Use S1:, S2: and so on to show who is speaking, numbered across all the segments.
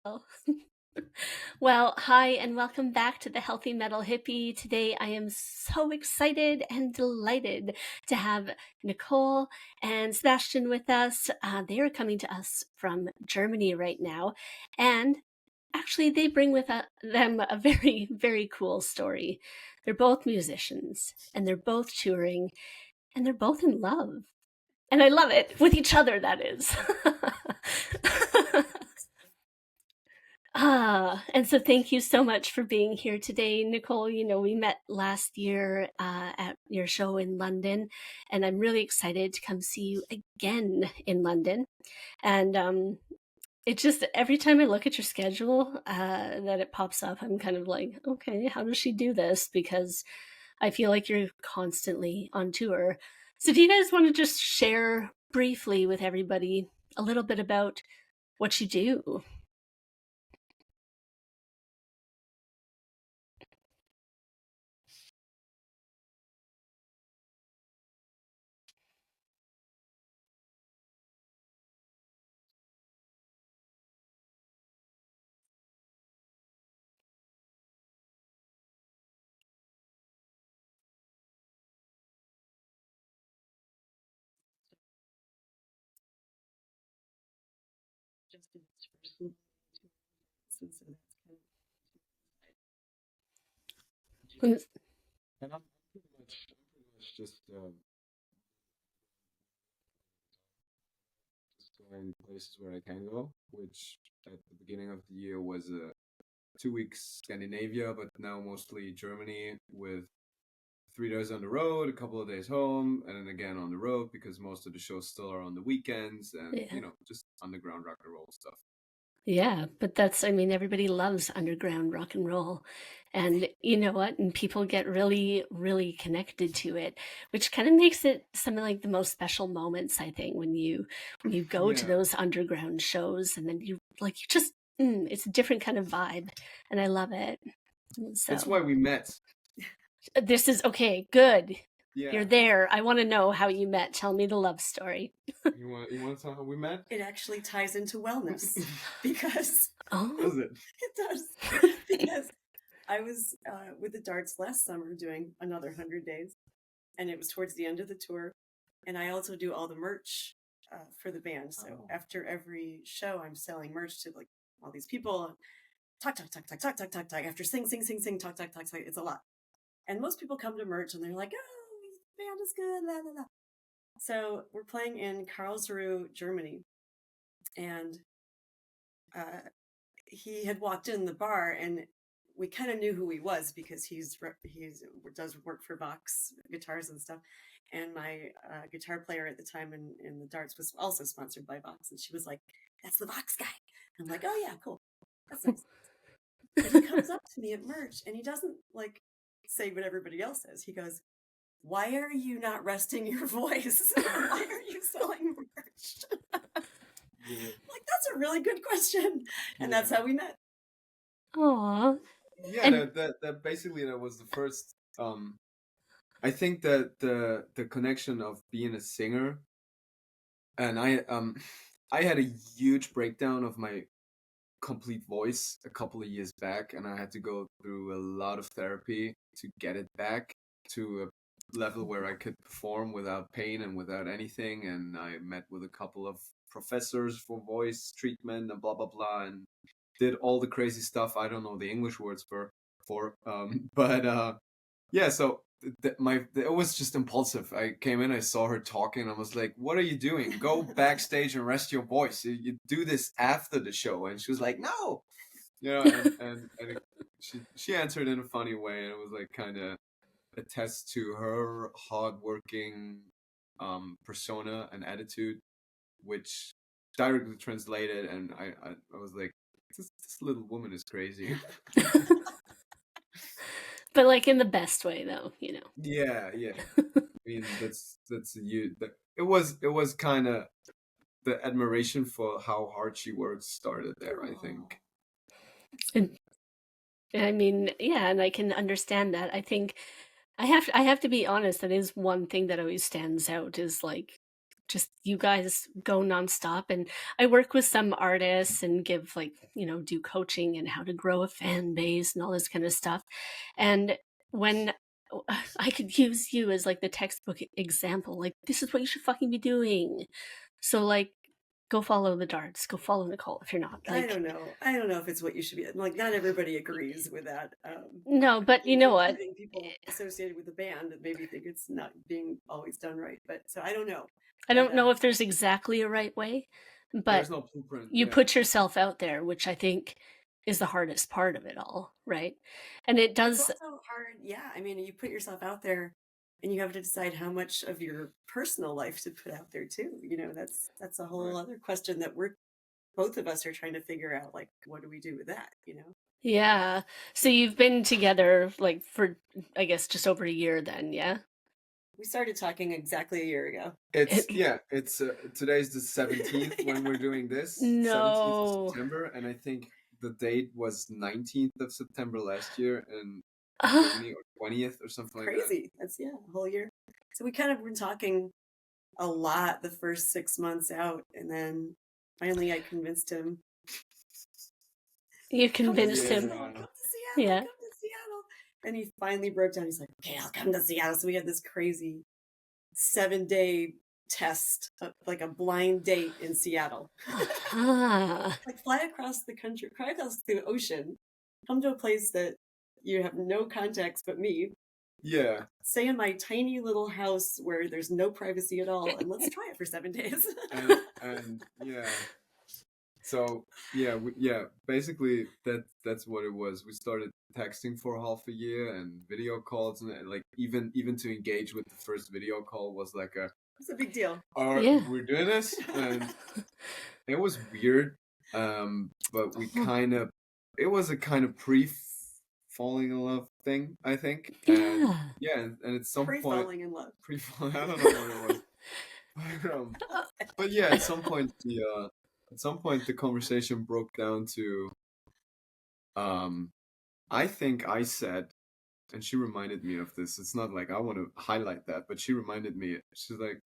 S1: Oh. Well, hi, and welcome back to the Healthy Metal Hippie. Today, I am so excited and delighted to have Nicole and Sebastian with us. They are coming to us from Germany right now, and actually, they bring with them a very, very cool story. They're both musicians, and they're both touring, and they're both in love. And I love it with each other, that is. And so thank you so much for being here today, Nicole. You know, we met last year at your show in London, and I'm really excited to come see you again in London. And it just, every time I look at your schedule that it pops up, I'm kind of like, okay, how does she do this? Because I feel like you're constantly on tour. So do you guys want to just share briefly with everybody a little bit about what you do?
S2: Just in its first little since so that's kind of and I'm pretty much just going places where I can go, which at the beginning of the year was 2 weeks Scandinavia, but now mostly Germany with 3 days on the road, a couple of days home, and then again on the road because most of the shows still are on the weekends and
S1: Yeah.
S2: just underground rock and roll stuff.
S1: Yeah, but that's, I mean, everybody loves underground rock and roll. And you know what? And people get really, really connected to it, which kind of makes it some of like the most special moments, I think, when you go to
S2: Yeah,
S1: those underground shows and then you just it's a different kind of vibe. And I love it.
S2: that's
S1: So
S2: why we met.
S1: this is okay, good. You're
S2: Yeah,
S1: there. I want to know how you met. Tell me the love story.
S2: you want to tell how we met?
S3: It actually ties into wellness because
S1: Oh.
S2: Does it?
S3: it does. Because I was with the Darts last summer doing another 100 days, and it was towards the end of the tour. And I also do all the merch for the band. So
S2: Oh.
S3: after every show, I'm selling merch to like all these people. Talk, talk, talk, talk, talk, talk, talk, talk. After sing, sing, sing, sing, talk, talk, talk, talk. It's a lot. And most people come to merch and they're like, oh, the band is good, la, la, la. So we're playing in Karlsruhe, Germany. And uh, he had walked in the bar and we kind of knew who he was because he's does work for Vox guitars and stuff. And my guitar player at the time in the Darts was also sponsored by Vox, and she was like, "That's the Vox guy." And I'm like, "Oh yeah, cool, that's nice." But he comes up to me at merch, and he doesn't like say what everybody else says. He goes, "Why are you not resting your voice? Why are you selling merch?"
S2: Yeah.
S3: Like, that's a really good question, and that's
S2: Yeah.
S3: how we met.
S1: Aw.
S2: Yeah,
S1: And
S2: that basically that was the first. I think that the connection of being a singer, and I had a huge breakdown of my complete voice a couple of years back, and I had to go through a lot of therapy to get it back to a level where I could perform without pain and without anything. And I met with a couple of professors for voice treatment and blah blah blah, and did all the crazy stuff. I don't know the English words for but yeah. So it was just impulsive. I came in, I saw her talking, I was like, "What are you doing? Go backstage and rest your voice. You do this after the show." And she was like, "No." She answered in a funny way, and it was like kind of a test to her hardworking persona and attitude, which directly translated. And I was like, this little woman is crazy.
S1: but like in the best way though, you know.
S2: Yeah, yeah. I mean, that's you. It was kind of the admiration for how hard she works started there. I
S3: Oh,
S2: think.
S3: that's sweet.
S1: And I mean, yeah, and I can understand that. I think I have to be honest, that is one thing that always stands out is like just you guys go nonstop. And I work with some artists and give like, do coaching and how to grow a fan base and all this kind of stuff. And when I could use you as like the textbook example, like this is what you should fucking be doing. So like, go follow the darts, go follow Nicole if you're not. Like,
S3: I don't know if it's what you should be. Like, not everybody agrees with that.
S1: No, but you know what?
S3: Including people associated with the band that maybe think it's not being always done right. But so I don't know.
S1: I don't know if there's exactly a right way, but
S2: There's no blueprint.
S1: you put yourself out there, which I think is the hardest part of it all, right? And it does.
S3: It's also hard. Yeah, I mean, you put yourself out there, and you have to decide how much of your personal life to put out there too. That's a whole other question that both of us are trying to figure out. Like, what do we do with that?
S1: Yeah. So you've been together like for, I guess, just over a year then, yeah?
S3: We started talking exactly a year ago.
S2: It's today's the 17th when we're doing this.
S1: No.
S2: 17th of September, and I think the date was 19th of September last year, and 20th or something like that.
S3: Crazy. That's a whole year. So we kind of been talking a lot the first 6 months out, and then finally I convinced him.
S1: You convinced him.
S3: Come to Seattle. Come to Seattle. And he finally broke down. He's like, okay, I'll come to Seattle. So we had this crazy 7-day test, like a blind date in Seattle. Like fly across the country, fly across the ocean, come to a place that you have no contacts but me.
S2: Yeah.
S3: Stay in my tiny little house where there's no privacy at all, and let's try it for 7 days.
S2: and yeah. So basically that's what it was. We started texting for half a year and video calls, and like even to engage with the first video call was like
S3: it's a big deal.
S2: We're doing this, and it was weird. But it was a kind of falling in love thing, I think. And and at some point
S3: falling in love.
S2: I don't know what it was. But yeah, at some point the conversation broke down to I think I said, and she reminded me of this. It's not like I want to highlight that, but she reminded me. She's like,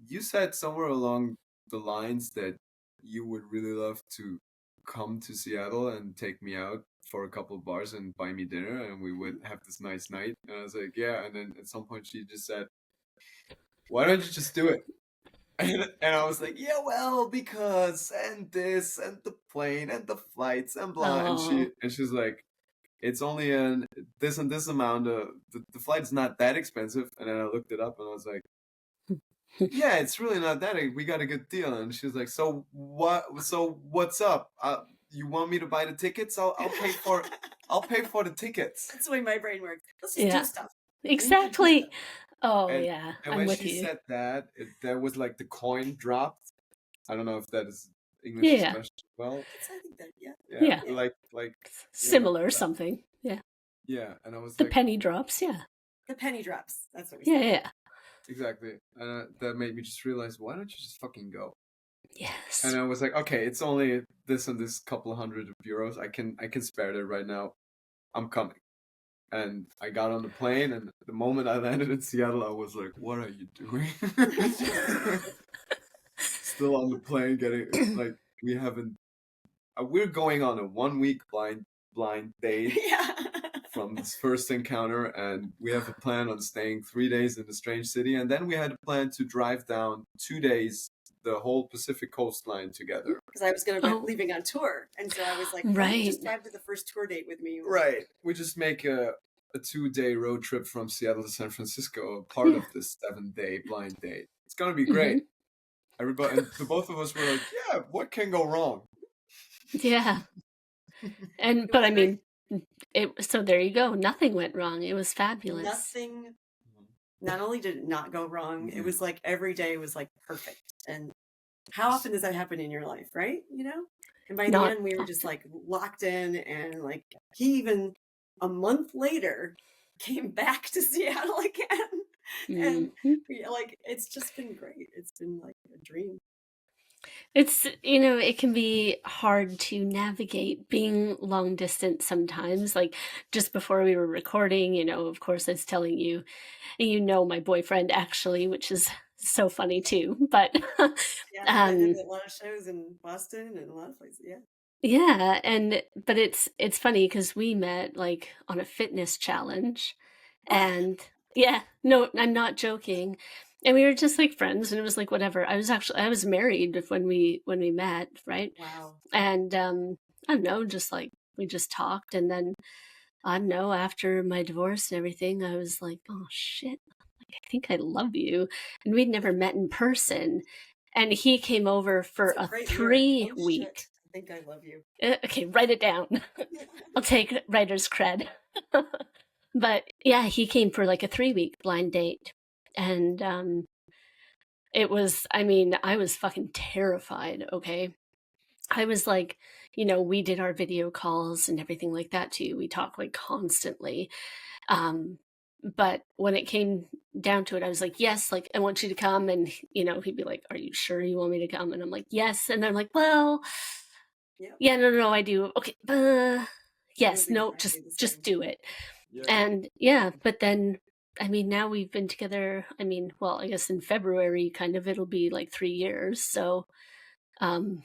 S2: you said somewhere along the lines that you would really love to come to Seattle and take me out for a couple of bars and buy me dinner, and we would have this nice night. And I was like, yeah. And then at some point she just said, why don't you just do it? And I was like, yeah, well, because, and this, and the plane, and the flights, and blah. And she's like, it's only this and this amount of, the flight's not that expensive. And then I looked it up, and I was like, yeah, it's really not that. We got a good deal. And she's like, so what's up? You want me to buy the tickets? I'll pay for the tickets.
S3: That's the way my brain works. Let's just do stuff.
S1: Exactly. Oh,
S2: and,
S1: yeah.
S2: And when she said that, there was like the coin dropped. I don't know if that is English expression as well.
S3: I think that,
S1: yeah.
S2: Like
S1: similar or something. Yeah.
S2: Yeah, and I was
S1: the penny drops. Yeah.
S3: The penny drops. That's what we said.
S1: Yeah.
S2: Exactly. And that made me just realize, why don't you just fucking go?
S1: Yes.
S2: And I was like, okay, it's only this and this couple hundred euros. I can spare it right now. I'm coming. And I got on the plane, and the moment I landed in Seattle, I was like, what are you doing? Still on the plane, getting, like, we're going on a 1-week blind date from this first encounter, and we have a plan on staying 3 days in a strange city, and then we had a plan to drive down 2 days the whole Pacific coastline together.
S3: Because I was going to be leaving on tour, and so I was like,
S1: right,
S3: just drive to the first tour date with me.
S2: Right. We just make a 2-day road trip from Seattle to San Francisco, part of this 7-day blind date. It's going to be great. Mm-hmm. Everybody, and the both of us were like, yeah, what can go wrong?
S1: Yeah. But I mean, so there you go. Nothing went wrong. It was fabulous.
S3: Nothing. Not only did it not go wrong, it was like every day was like perfect. And how often does that happen in your life, right? And by the end, we were just like locked in, and like he even a month later came back to Seattle again. And like, it's just been great. It's been like a dream.
S1: It's, it can be hard to navigate being long distance sometimes. Like just before we were recording, of course I was telling you, my boyfriend actually, which is so funny too. But
S3: Yeah, I did
S1: um,
S3: a lot of shows in Boston and a lot of places. Yeah.
S1: yeah, but it's funny because we met like on a fitness challenge,
S3: What?
S1: and yeah, no, I'm not joking. And we were just like friends, and it was like whatever. I was married when we met, right?
S3: Wow.
S1: And I don't know, just like we just talked, and then I don't know, after my divorce and everything, I was like, oh shit, like, I think I love you. And we'd never met in person. And he came over for
S3: That's a
S1: a
S3: great lyric.
S1: three
S3: Oh
S1: week.
S3: shit. I think I love you.
S1: Okay, write it down. I'll take writer's cred. But yeah, he came for like a 3 week blind date. And it was, I mean, I was fucking terrified, okay? I was like, we did our video calls and everything like that too. We talked like constantly. Um, but when it came down to it, I was like, yes, like I want you to come. And, he'd be like, are you sure you want me to come? And I'm like, yes. And I'm like, well,
S3: Yep.
S1: yeah, no, I do. Okay.
S3: I was
S1: Yes, no,
S3: exactly the
S1: just
S3: same.
S1: do it.
S2: Yeah.
S1: And yeah, but then, I mean, now we've been together. I mean, well, I guess in February, kind of, it'll be like 3 years. So, um,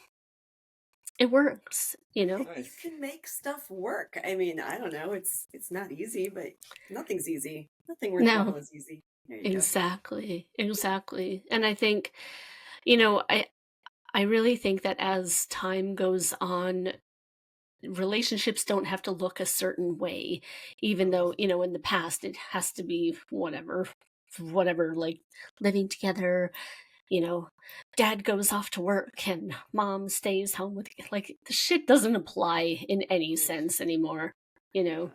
S1: it works,
S3: You
S2: Nice.
S3: can make stuff work. I mean, I don't know. It's not easy, but nothing's easy. Nothing worthwhile
S1: No,
S3: is easy. There you go.
S1: exactly. And I think, you know, I I really think that as time goes on, relationships don't have to look a certain way, even
S3: Oh,
S1: though, in the past it has to be whatever, like living together, you know, dad goes off to work and mom stays home with, like, the shit doesn't apply in any
S3: oof.
S1: sense anymore, you know.
S3: No.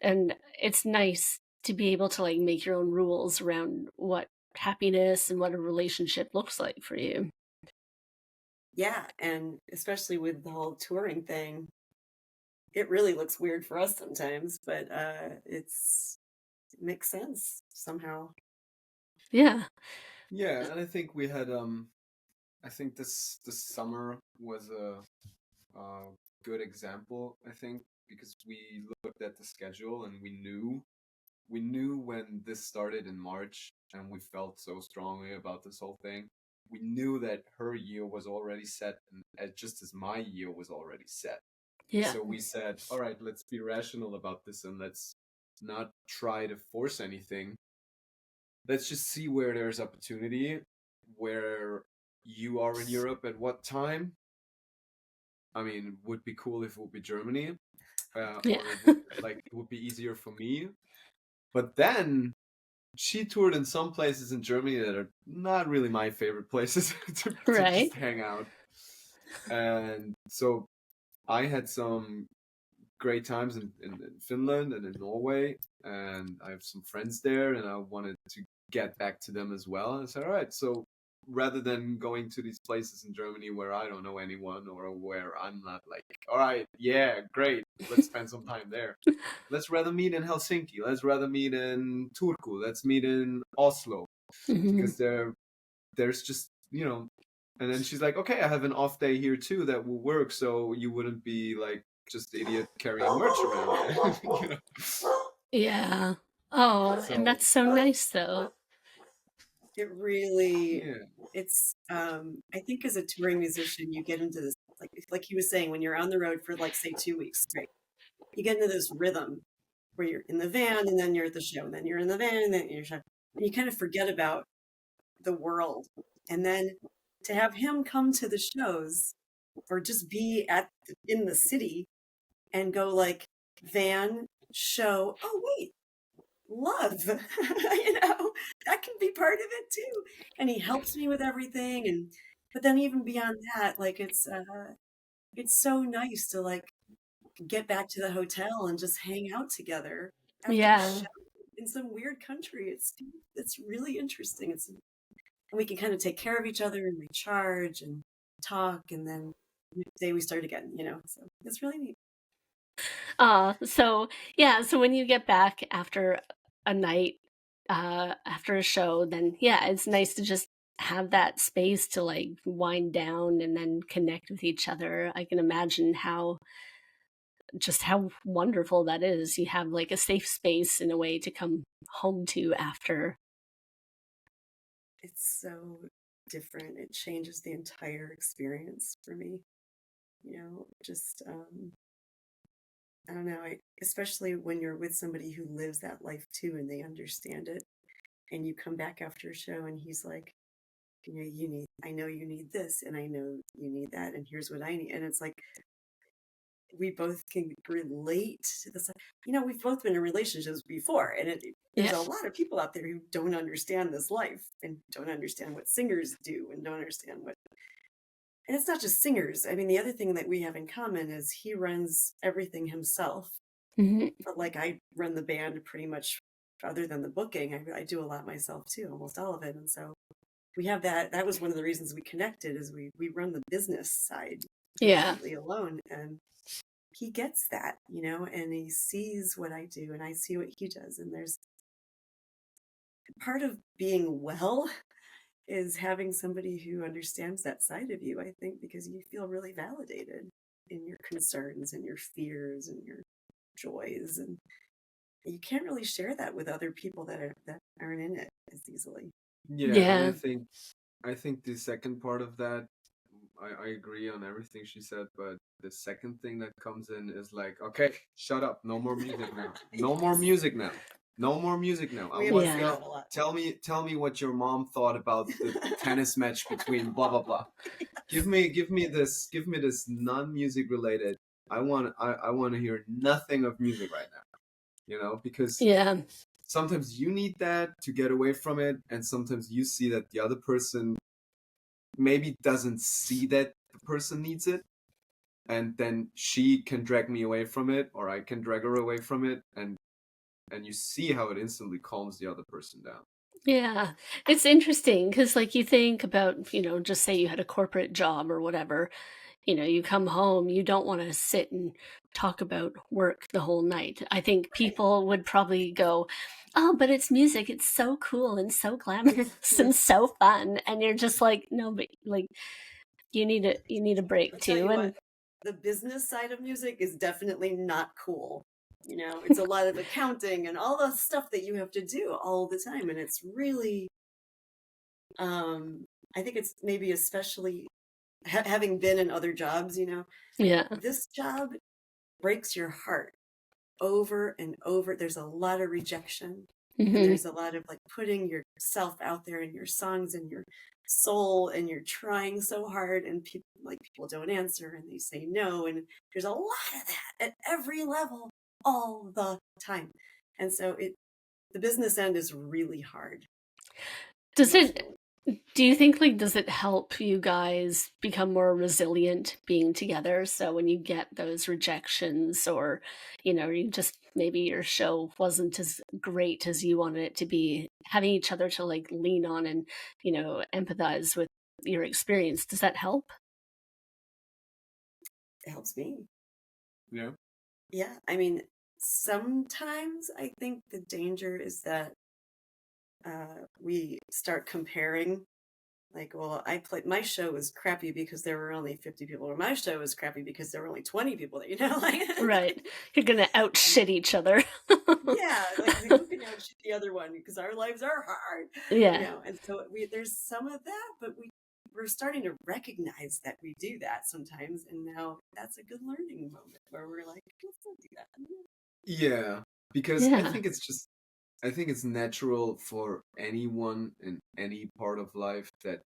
S1: And it's nice to be able to like make your own rules around what happiness and what a relationship looks like for you.
S3: Yeah, and especially with the whole touring thing, it really looks weird for us sometimes, but it makes sense somehow.
S1: Yeah.
S2: Yeah, and I think we had I think this summer was a good example, I think, because we looked at the schedule and we knew when this started in March and we felt so strongly about this whole thing. We knew that her year was already set and just as my year was already set.
S1: Yeah.
S2: So we said, all right, let's be rational about this and let's not try to force anything. Let's just see where there's opportunity, where you are in Europe at what time. I mean, would be cool if it would be Germany,
S1: Yeah.
S2: or it would be easier for me. But then she toured in some places in Germany that are not really my favorite places to
S1: Right.
S2: just hang out. And so I had some great times in Finland and in Norway, and I have some friends there, and I wanted to get back to them as well. And I said, all right, so rather than going to these places in Germany where I don't know anyone or where I'm not like, all right, yeah, great, let's spend some time there. Let's rather meet in Helsinki. Let's rather meet in Turku. Let's meet in Oslo
S1: Hmm.
S2: because there's just and then she's like, okay, I have an off day here too that will work, so you wouldn't be like just idiot carrying merch around. you know?
S1: Yeah. Oh, and
S2: So
S1: that's so nice though.
S3: It really,
S2: yeah,
S3: it's I think as a touring musician, you get into this like he was saying, when you're on the road for like say 2 weeks straight, you get into this rhythm where you're in the van and then you're at the show, and then you're in the van and then you're show, and you kind of forget about the world. And then to have him come to the shows or just be in the city and go like van show, oh wait, love, that can be part of it too. And he helps me with everything. And but then even beyond that, like it's so nice to like get back to the hotel and just hang out together after the
S1: Yeah.
S3: show in some weird country. It's really interesting. And we can kind of take care of each other and recharge and talk, and then the next day we start again. So it's really neat.
S1: So yeah, so when you get back after a night, after a show, then yeah, it's nice to just have that space to like wind down and then connect with each other. I can imagine how wonderful that is. You have like a safe space in a way to come home to after.
S3: it's so different. It changes the entire experience for me. Just I don't know. Especially when you're with somebody who lives that life too, and they understand it, and you come back after a show, and he's like, I know you need this, and I know you need that, and here's what I need, and it's like we both can relate to this. We've both been in relationships before, and there's
S1: Yeah.
S3: a lot of people out there who don't understand this life and don't understand what singers do and don't understand what. And it's not just singers. I mean, the other thing that we have in common is he runs everything himself.
S1: Hmm.
S3: But like I run the band pretty much, other than the booking, I do a lot myself too, almost all of it. And so we have that. That was one of the reasons we connected, is we run the business side
S1: Yeah.
S3: completely alone. And he gets that, and he sees what I do and I see what he does. And there's part of being well is having somebody who understands that side of you, I think, because you feel really validated in your concerns and your fears and your joys. And you can't really share that with other people that aren't in it as easily.
S2: Yeah, and
S1: Yeah.
S2: I think the second part of that, I agree on everything she said, but the second thing that comes in is like, okay, shut up, no more music now, no more music now, no more music now.
S3: We
S2: I
S3: have
S2: want
S3: to say
S1: Yeah.
S3: that a lot.
S2: tell me what your mom thought about the tennis match between blah blah blah. Give me this non-music related. I want to hear nothing of music right now. Because
S1: Yeah.
S2: sometimes you need that to get away from it, and sometimes you see that the other person maybe doesn't see that the person needs it, and then she can drag me away from it, or I can drag her away from it, and you see how it instantly calms the other person down.
S1: Yeah. It's interesting because, like, you think about, just say you had a corporate job or whatever, you come home, you don't want to sit and talk about work the whole night. I think people would probably go, oh, but it's music. It's so cool and so glamorous and so fun. And you're just like, no, but like, you need a break
S3: I'll tell
S1: too.
S3: you
S1: And
S3: what, the business side of music is definitely not cool. It's a lot of accounting and all the stuff that you have to do all the time. And it's really, I think it's maybe especially having been in other jobs,
S1: yeah.
S3: this job breaks your heart over and over. There's a lot of rejection, and
S1: Hmm.
S3: there's a lot of like putting yourself out there in your songs and your soul, and you're trying so hard, and people don't answer and they say no, and there's a lot of that at every level all the time. And so the business end is really hard
S1: Does it,
S3: emotionally.
S1: do you think, like, does it help you guys become more resilient being together? So when you get those rejections, or, you just, maybe your show wasn't as great as you wanted it to be, having each other to like lean on and, empathize with your experience, does that help?
S3: It helps me.
S2: Yeah.
S3: Yeah, I mean, sometimes I think the danger is that we start comparing. Like, well, my show was crappy because there were only 50 people, or my show was crappy because there were only 20 people that, like.
S1: Right. You're going to
S3: And
S1: outshit each other.
S3: yeah, like who can outshoot the other one, because our lives are hard,
S1: Yeah.
S3: and so there's some of that, but we're starting to recognize that we do that sometimes, and now that's a good learning moment where we're like, let's not do that.
S2: Yeah, because
S1: Yeah.
S2: I think it's natural for anyone in any part of life that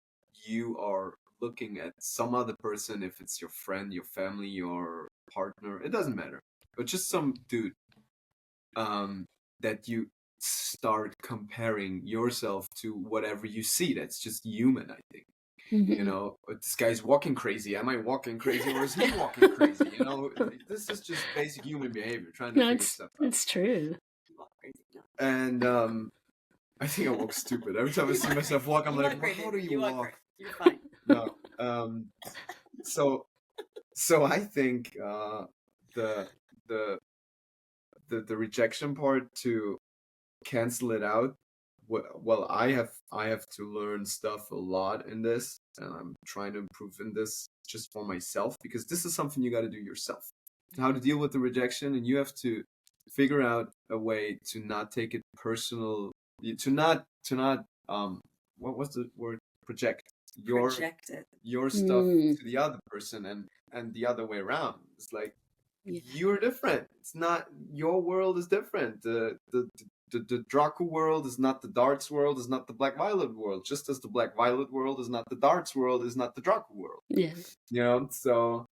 S2: you are looking at some other person, if it's your friend, your family, your partner, it doesn't matter, but just some dude, that you start comparing yourself to whatever you see. That's just human, I think.
S1: Hmm.
S2: This guy's walking crazy. Am I walking crazy, or is he walking crazy? This is just basic human behavior, trying to
S1: No,
S2: figure stuff out.
S1: it's true.
S3: You walk crazy. No.
S2: And I think I walk stupid. Every time I see myself walk, I'm
S3: You
S2: like,
S3: walk great,
S2: how do
S3: David.
S2: you
S3: You walk
S2: walk?
S3: great. You're fine.
S2: No. So I think the the the rejection part, to cancel it out. Well, I have to learn stuff a lot in this, and I'm trying to improve in this just for myself, because this is something you got to do yourself. How to deal with the rejection, and you have to figure out a way to not take it personal, to not what was the word? Project
S3: Project it.
S2: your stuff to the other person, and the other way around. It's like, you're different. It's not, your world is different. The Dracu world is not the darts world, is not the Black Viiolet world, just as the Black Viiolet world is not the darts world, is not the Dracu world.
S1: Yeah.
S2: You know, so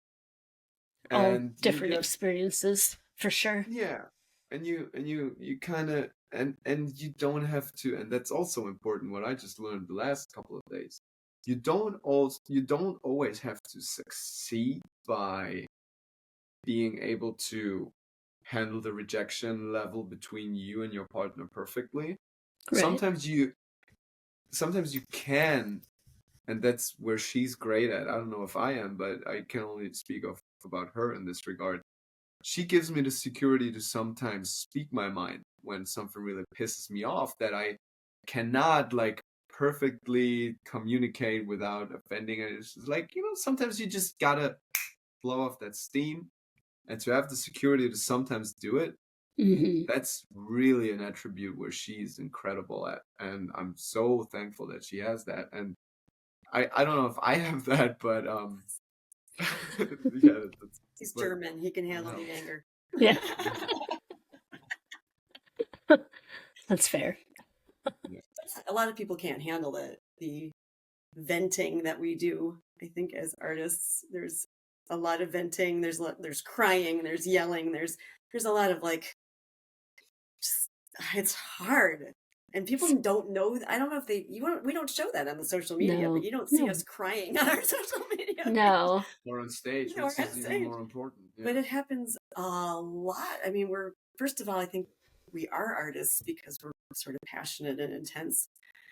S1: all different experiences for sure.
S2: Yeah. And you kind of, and you don't have to, and that's also important, what I just learned the last couple of days. You don't always have to succeed by being able to handle the rejection level between you and your partner perfectly. Right. Sometimes you can, and that's where she's great at. I don't know if I am, but I can only speak about her in this regard. She gives me the security to sometimes speak my mind when something really pisses me off that I cannot like perfectly communicate without offending her. It's just like, sometimes you just gotta blow off that steam, and to have the security to sometimes do it, that's really an attribute where she's incredible at, and I'm so thankful that she has that. And I don't know if I have that, but
S3: yeah, he's German. He can handle the anger.
S1: Yeah. That's fair.
S3: Yeah. A lot of people can't handle the venting that we do. I think as artists, there's a lot of venting. There's crying. There's yelling. There's a lot of like, just, it's hard. And people don't know. I don't know if we don't show that on the social media, but you don't see us crying on our social media.
S1: No.
S2: Or on stage, which is even more important. Yeah.
S3: But it happens a lot. I mean, first of all, I think we are artists because we're sort of passionate and intense.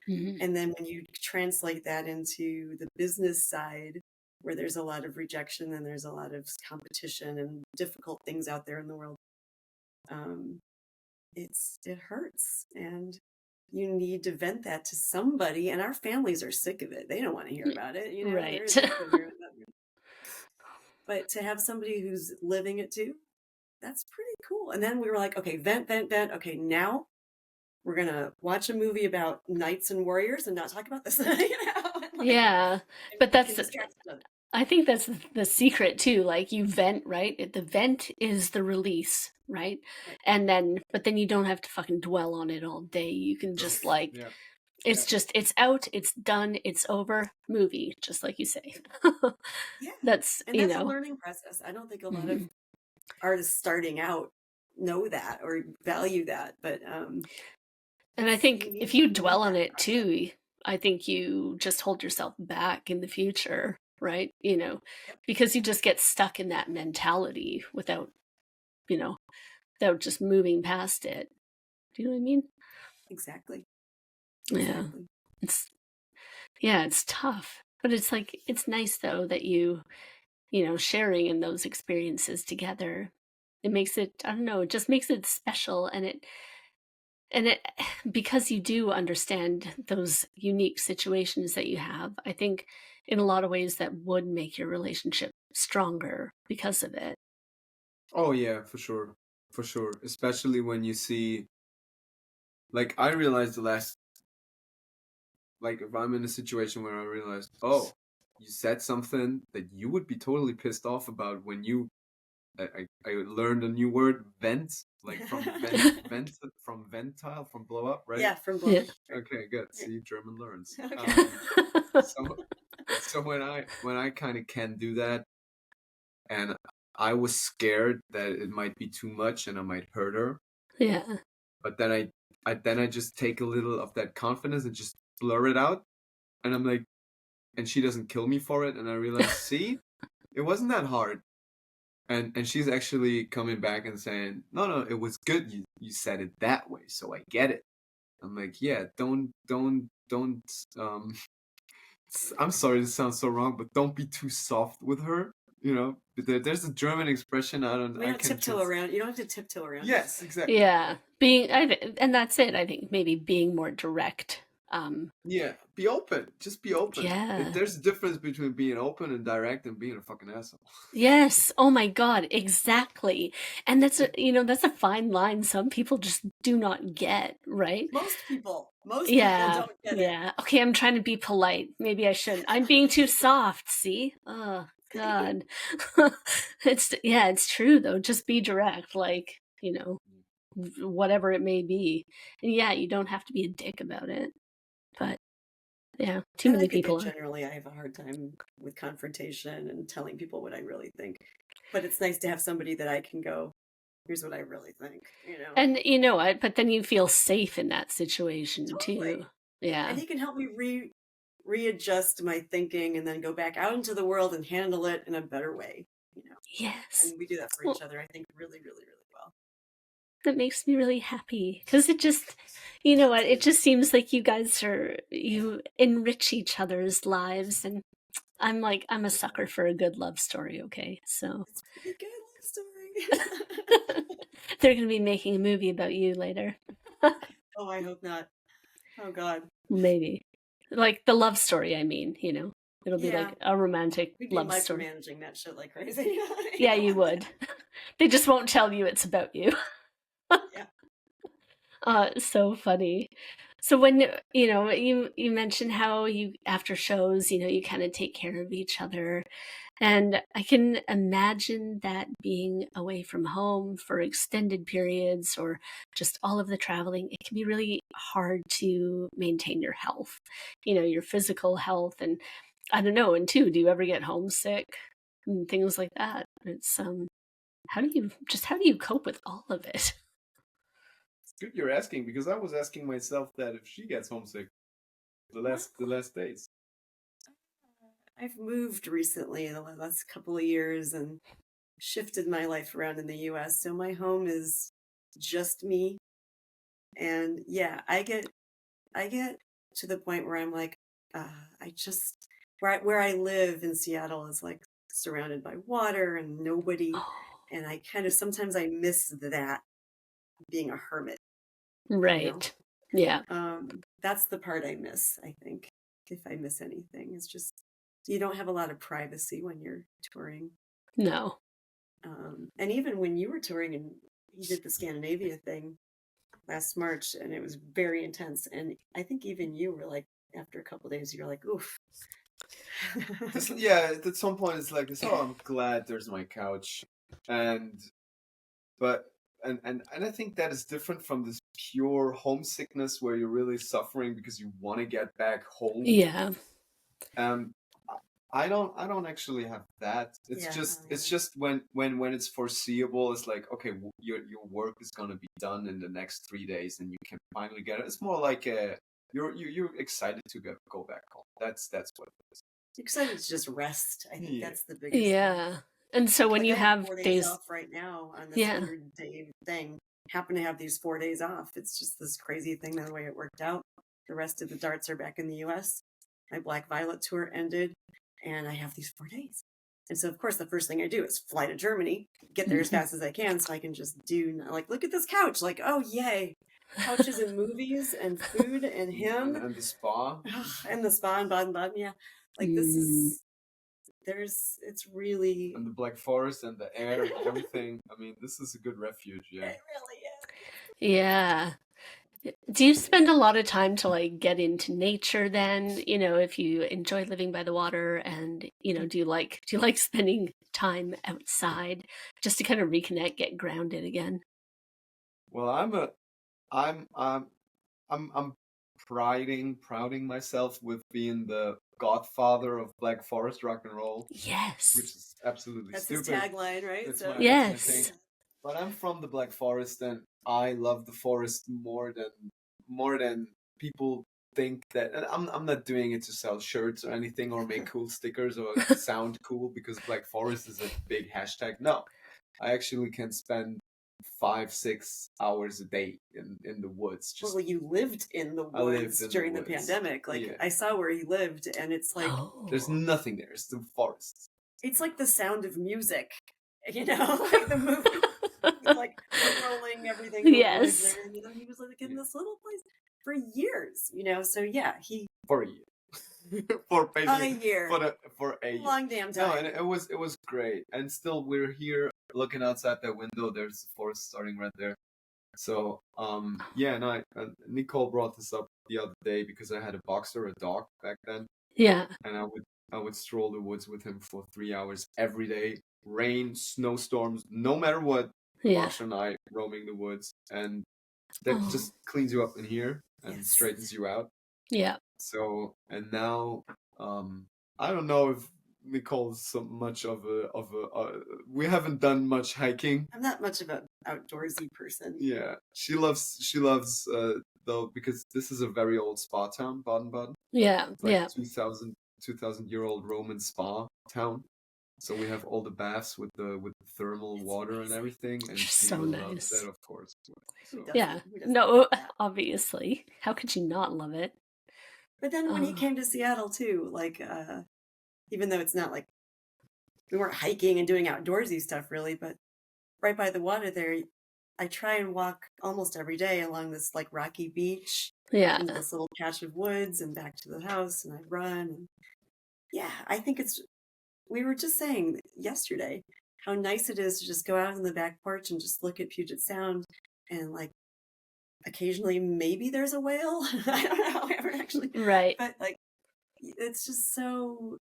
S3: And then when you translate that into the business side, where there's a lot of rejection and there's a lot of competition and difficult things out there in the world, it hurts, and you need to vent that to somebody, and our families are sick of it. They don't want to hear about it,
S1: right?
S3: But to have somebody who's living it too, that's pretty cool. And then we were like, okay, vent. Okay, now we're gonna watch a movie about knights and warriors and not talk about this.
S1: Yeah, but I think that's the secret too. Like, you vent, right? The vent is the release, right? And but then you don't have to fucking dwell on it all day. You can just it's out, it's done, it's over. Movie, just like you say. That's
S3: a learning process. I don't think a lot of artists starting out know that or value that, but
S1: and I think if you dwell on it too, I think you just hold yourself back in the future, right? Because you just get stuck in that mentality without just moving past it. Do you know what I mean?
S3: Exactly.
S1: Yeah. It's tough, but it's like, it's nice though that you sharing in those experiences together. It makes it, I don't know, it just makes it special, and it because you do understand those unique situations that you have, I think in a lot of ways that would make your relationship stronger because of it.
S2: Oh yeah, for sure. Especially when you see, like, I realized if I'm in a situation where I realize, oh, you said something that you would be totally pissed off about when I learned a new word, vent, like from from ventile, from blow up, right?
S3: Yeah, from blow up.
S2: Yeah. Okay, good. See, German learns.
S3: Okay.
S2: So when I kind of can do that, and I was scared that it might be too much and I might hurt her.
S1: Yeah.
S2: But then I just take a little of that confidence and just blur it out, and I'm like, and she doesn't kill me for it, and I realize, see, it wasn't that hard. And she's actually coming back and saying, no, it was good. You said it that way, so I get it. I'm like, yeah, don't. I'm sorry, this sounds so wrong, but don't be too soft with her. There's a German expression.
S3: We don't tiptoe around. You don't have to tiptoe around.
S2: Yes, exactly.
S1: Yeah, and that's it. I think maybe being more direct.
S2: Yeah, be open. Just be open.
S1: Yeah.
S2: There's a difference between being open and direct and being a fucking asshole.
S1: Yes. Oh my God. Exactly. And that's a fine line some people just do not get, right?
S3: Most people. Most people
S1: Yeah,
S3: don't get it.
S1: yeah. Okay, I'm trying to be polite. Maybe I shouldn't. I'm being too soft, see? Oh, God. It's true though. Just be direct, like, whatever it may be. And yeah, you don't have to be a dick about it. But yeah, too
S3: And I
S1: many
S3: think
S1: people are.
S3: generally I have a hard time with confrontation and telling people what I really think. But it's nice to have somebody that I can go, here's what I really think, you know?
S1: And you know what? But then you feel safe in that situation too.
S3: Totally.
S1: Yeah.
S3: And he can help me readjust my thinking and then go back out into the world and handle it in a better way, you know?
S1: Yes.
S3: And we do that for
S1: Well,
S3: each other, I think, really, really, really well.
S1: that makes me really happy because it just, you know what? It just seems like you enrich each other's lives, and I'm a sucker for a good love story. Okay, so
S3: It's pretty good love story.
S1: they're going to be making a movie about you later.
S3: Oh, I hope not. Oh, God.
S1: Maybe, like the love story. I mean, it'll be
S3: Yeah.
S1: like a romantic
S3: We'd be
S1: love story.
S3: micromanaging that shit like crazy.
S1: Yeah, you would. They just won't tell you it's about you.
S3: Yeah.
S1: So funny. So when you mentioned how you after shows, you kind of take care of each other, and I can imagine that being away from home for extended periods or just all of the traveling, it can be really hard to maintain your health, your physical health, and I don't know. And two, do you ever get homesick and things like that? It's how do you cope with all of it?
S2: It's good you're asking because I was asking myself that if she gets homesick the last days.
S3: I've moved recently in the last couple of years and shifted my life around in the US. So my home is just me. And yeah, I get to the point where I'm like, I just where I live in Seattle is like surrounded by water and nobody.
S1: Oh,
S3: And I kind of sometimes I miss that being a hermit, you know?
S1: right. Yeah.
S3: That's the part I miss, I think, if I miss anything. It's just you don't have a lot of privacy when you're touring.
S1: No.
S3: And even when you were touring and you did the Scandinavia thing last March, and it was very intense. And I think even you were like, after a couple of days, you're like, oof.
S2: Yeah, at some point it's like this. Oh, I'm glad there's my couch, and but and I think that is different from this pure homesickness where you're really suffering because you want to get back home.
S1: Yeah.
S2: Um, I don't actually have that. It's
S3: Yeah,
S2: just
S3: oh,
S2: it's
S3: yeah.
S2: just when it's foreseeable. It's like okay, your work is gonna be done in the next 3 days, and you can finally get it. It's more like you're excited to go back home. That's what it is.
S3: You're excited to just rest. I think
S2: Yeah.
S3: that's the biggest thing.
S1: Yeah. And so when
S3: Like
S1: you
S3: I have
S1: have
S3: 4 days
S1: days,
S3: off right now on this
S1: yeah.
S3: 100-day thing. Happen to have these 4 days off. It's just this crazy thing the way it worked out. The rest of the darts are back in the US. My Black Viiolet tour ended, and I have these 4 days. And so, of course, the first thing I do is fly to Germany, get there as fast as I can so I can just look at this couch. Like, oh, yay. Couches and movies and food and him
S2: And the spa
S3: and the spa in Baden-Baden. Yeah. Like, this
S1: Mm.
S3: is, it's really,
S2: and the Black Forest and the air and everything. I mean, this is a good refuge.
S3: it
S2: Yeah.
S3: really is.
S1: Yeah. Do you spend a lot of time to like get into nature then, if you enjoy living by the water, and, do you like spending time outside just to kind of reconnect, get grounded again?
S2: Well, I'm prouding myself with being the godfather of Black Forest rock and roll, which
S1: Yes.
S2: is absolutely
S3: That's his
S2: stupid.
S3: tagline, right?
S2: That's
S3: So,
S2: my
S1: Yes.
S2: thing. But I'm from the Black Forest, and I love the forest more than people think that. And I'm not doing it to sell shirts or anything or make cool stickers or sound cool because Black Forest is a big hashtag. No, I actually can spend 5-6 hours a day in the woods. Just
S3: well, you lived in the
S2: I lived
S3: woods
S2: in the
S3: during the
S2: woods.
S3: pandemic. Like,
S2: Yeah.
S3: I saw where he lived, and it's like,
S2: There's
S1: Oh.
S2: nothing there. It's the forest.
S3: it's like The Sound of Music, like the movie, like rolling everything, the woods
S1: Yes.
S3: and everything. He was like in this little place for years, So yeah,
S2: For a year. For
S3: a
S2: basically
S3: year,
S2: for a year.
S3: long damn
S2: No,
S3: time.
S2: and it was great. And still we're here looking outside that window. There's the forest starting right there. So yeah, and Nicole brought this up the other day because I had a boxer, a dog back then,
S1: Yeah.
S2: and I would stroll the woods with him for 3 hours every day, rain, snowstorms, no matter what. The
S1: Yeah.
S2: boxer and I roaming the woods, and that
S1: Oh.
S2: just cleans you up in here and
S3: Yes.
S2: straightens you out.
S1: Yeah.
S2: So, and now, I don't know if Nicole's so much of we haven't done much hiking.
S3: I'm not much of an outdoorsy person.
S2: Yeah, she loves though, because this is a very old spa town, Baden-Baden.
S1: Yeah.
S2: It's like
S1: Yeah.
S2: 2000-year-old Roman spa town. So we have all the baths with the thermal
S3: It's
S2: water and
S3: amazing.
S2: everything, and
S1: Just
S2: she
S1: so
S2: loves
S1: nice.
S2: that, of course.
S3: Who
S2: So
S3: doesn't?
S1: Yeah.
S3: Who doesn't
S1: No,
S3: love that?
S1: obviously. How could you not love it?
S3: But then when he
S1: Oh.
S3: came to Seattle too, like even though it's not like we weren't hiking and doing outdoorsy stuff really, but right by the water there, I try and walk almost every day along this like rocky beach
S1: Yeah.
S3: into this little patch of woods and back to the house, and I run. And yeah, I think we were just saying yesterday how nice it is to just go out on the back porch and just look at Puget Sound, and like occasionally maybe there's a whale. I don't know, I haven't actually,
S1: Right.
S3: but like it's just so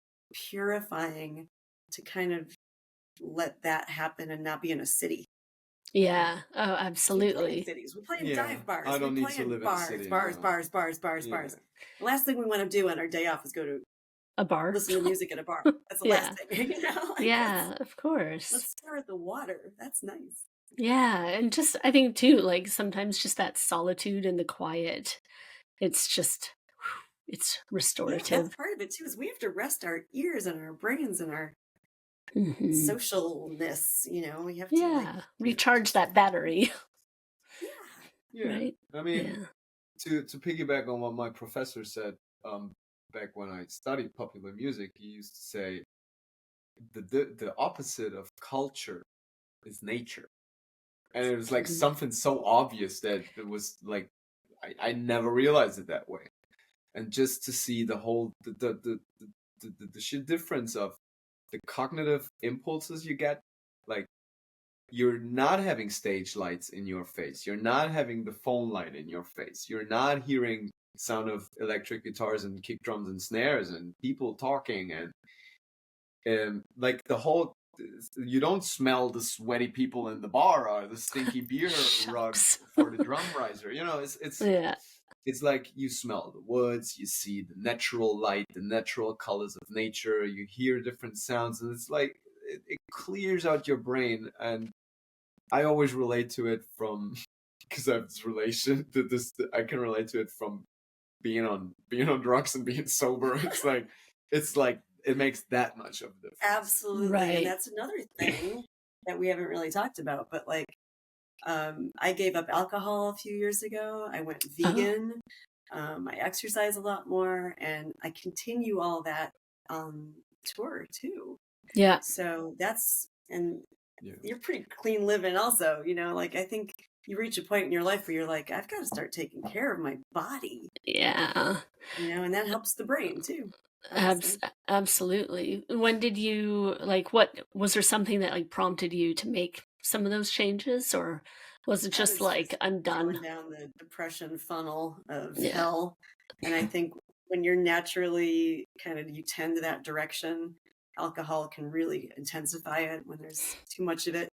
S3: purifying to kind of let that happen and not be in a city.
S1: Yeah. Oh,
S3: We play in
S1: absolutely.
S3: cities. We play in
S2: Yeah,
S3: dive bars.
S2: I don't
S3: We
S2: need
S3: play
S2: to
S3: in
S2: live in a
S3: bars,
S2: city,
S3: bars,
S2: no.
S3: bars, bars, bars,
S2: Yeah.
S3: bars. The last thing we want to do on our day off is go to
S1: A bar.
S3: listen to music at a bar. That's the
S1: Yeah.
S3: last thing. You know, like
S1: Yeah, of course.
S3: let's stare at the water. That's nice.
S1: Yeah, and just I think too, like sometimes just that solitude and the quiet, it's just it's
S3: Yeah,
S1: restorative.
S3: that's part of it too. Is we have to rest our ears and our brains and our
S1: Mhm.
S3: socialness. You know, we have to
S1: Yeah, recharge that battery,
S3: yeah.
S2: Yeah,
S1: right?
S2: I mean,
S1: Yeah.
S2: to piggyback on what my professor said, back when I studied popular music, he used to say the opposite of culture is nature, and it was like
S1: Mhm.
S2: something so obvious that it was like I never realized it that way, and just to see the whole the sheer difference of the cognitive impulses you get, like you're not having stage lights in your face, you're not having the phone light in your face, you're not hearing sound of electric guitars and kick drums and snares and people talking, and like the whole, you don't smell the sweaty people in the bar or the stinky beer rug
S1: Shucks.
S2: for the drum riser, you know.
S1: Yeah.
S2: It's like you smell the woods, you see the natural light, the natural colors of nature, you hear different sounds, and it's like it clears out your brain. And I always relate to it from because I have this relation to this. I can relate to it from being on drugs and being sober. It's like it makes that much of a difference.
S3: Absolutely.
S1: Right.
S3: And that's another thing that we haven't really talked about, but like I gave up alcohol a few years ago. I went
S1: Oh.
S3: vegan. I exercise a lot more, and I continue all that on tour too.
S1: Yeah.
S3: So that's, and
S2: Yeah.
S3: you're pretty clean living also, you know, like I think you reach a point in your life where you're like, I've got to start taking care of my body,
S1: Yeah.
S3: you know, and that helps the brain too.
S1: Abs-
S3: Obviously.
S1: absolutely. When did you like what was there something that like prompted you to make some of those changes, or was it
S3: I
S1: just
S3: was
S1: like
S3: just
S1: I'm done?
S3: going down the depression funnel of
S1: Yeah.
S3: hell. And I think when you're naturally kind of, you tend to that direction, alcohol can really intensify it when there's too much of it.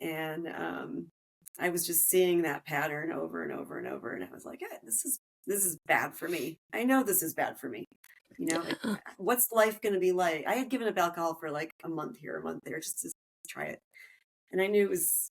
S3: And I was just seeing that pattern over and over and over. And I was like, "Eh, this is bad for me. I know this is bad for me. You know, like,
S1: Yeah.
S3: what's life going to be like?" I had given up alcohol for like a month here, a month there, just to try it. And I knew it's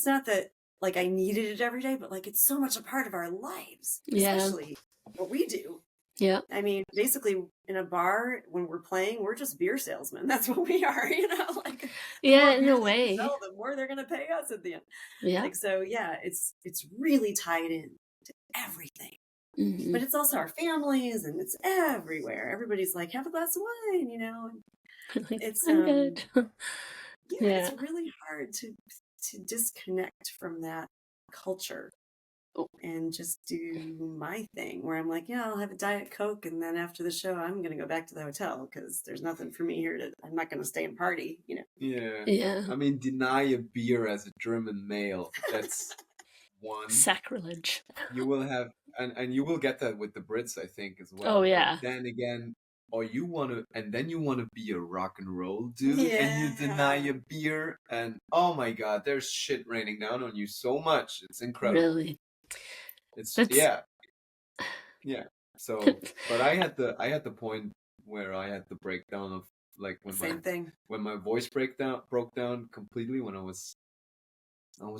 S3: not that like I needed it every day, but like it's so much a part of our lives,
S1: Yeah.
S3: especially what we do.
S1: Yeah.
S3: I mean, basically in a bar when we're playing, we're just beer salesmen. That's what we are, you know, like the
S1: Yeah,
S3: more
S1: in
S3: beer
S1: a
S3: they can
S1: way.
S3: sell, the more they're going to pay us at the end.
S1: Yeah.
S3: Like, so yeah, it's really tied in to everything,
S1: Mhm.
S3: but it's also our families and it's everywhere. Everybody's like, have a glass of wine, you know,
S1: Like,
S3: it's,
S1: I'm good.
S3: yeah,
S1: Yeah.
S3: it's really hard to disconnect from that culture
S1: Oh.
S3: and just do my thing where I'm like, yeah, I'll have a Diet Coke, and then after the show, I'm going to go back to the hotel because there's nothing for me here I'm not going to stay and party, you know?
S2: Yeah.
S1: Yeah.
S2: I mean, deny a beer as a German male. one,
S1: Sacrilege.
S2: you will have, and you will get that with the Brits, I think, as
S1: Oh,
S2: well.
S1: yeah.
S2: But then again, or you want to, and then you want to be a rock and roll dude, and you deny
S3: Yeah.
S2: your beer, and oh my God, there's shit raining down on you so much. It's incredible.
S1: Really.
S2: It's
S1: That's
S2: yeah. So, but I had the point where I had the breakdown of like
S3: Same thing.
S2: when my voice broke down completely when I was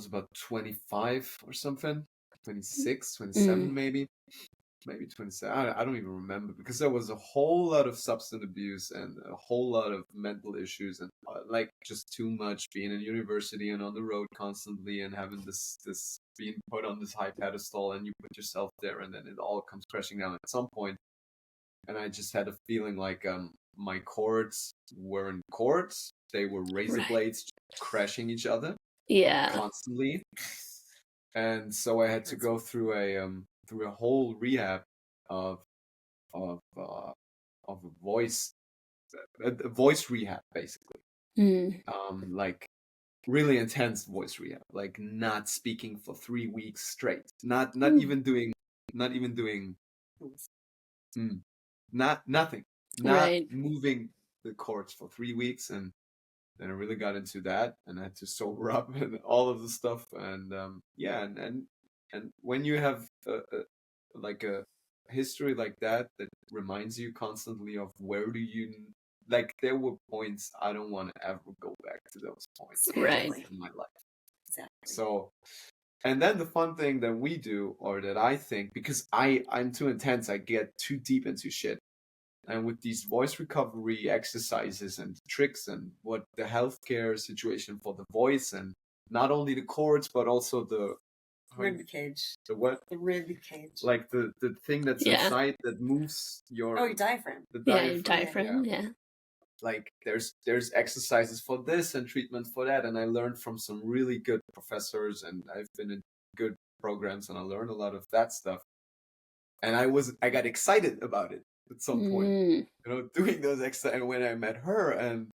S2: about 25 or something, 26, 27 maybe 27. I don't even remember because there was a whole lot of substance abuse and a whole lot of mental issues and like just too much being in university and on the road constantly and having this being put on this high pedestal and you put yourself there and then it all comes crashing down at some point. And I just had a feeling like my chords weren't chords; they were razor
S1: right.
S2: blades crashing each other
S1: Yeah.
S2: constantly. And so I had to go through a whole rehab of of uh, of a voice rehab basically.
S1: Mm.
S2: Like really intense voice rehab, like not speaking for 3 weeks straight, not even doing nothing, not
S1: Right.
S2: moving the chords for 3 weeks, and then I really got into that, and I had to sober up and all of the stuff, and yeah, and when you have like a history like that reminds you constantly of where do you like there were points I don't want to ever go back to those points
S1: Right.
S2: in my life.
S3: Exactly.
S2: So, and then the fun thing that we do, or that I think, because I'm too intense, I get too deep into shit. And with these voice recovery exercises and tricks and what the healthcare situation for the voice and not only the chords but also the
S3: Rib cage.
S2: the what
S3: The rib cage.
S2: like the thing that's
S1: Yeah.
S2: inside that moves your
S3: your diagram.
S2: the
S1: Yeah,
S2: diaphragm.
S1: your diaphragm. Yeah.
S2: Like there's exercises for this and treatment for that, and I learned from some really good professors, and I've been in good programs, and I learned a lot of that stuff. And I got excited about it at some point, doing those extra. And when I met her, and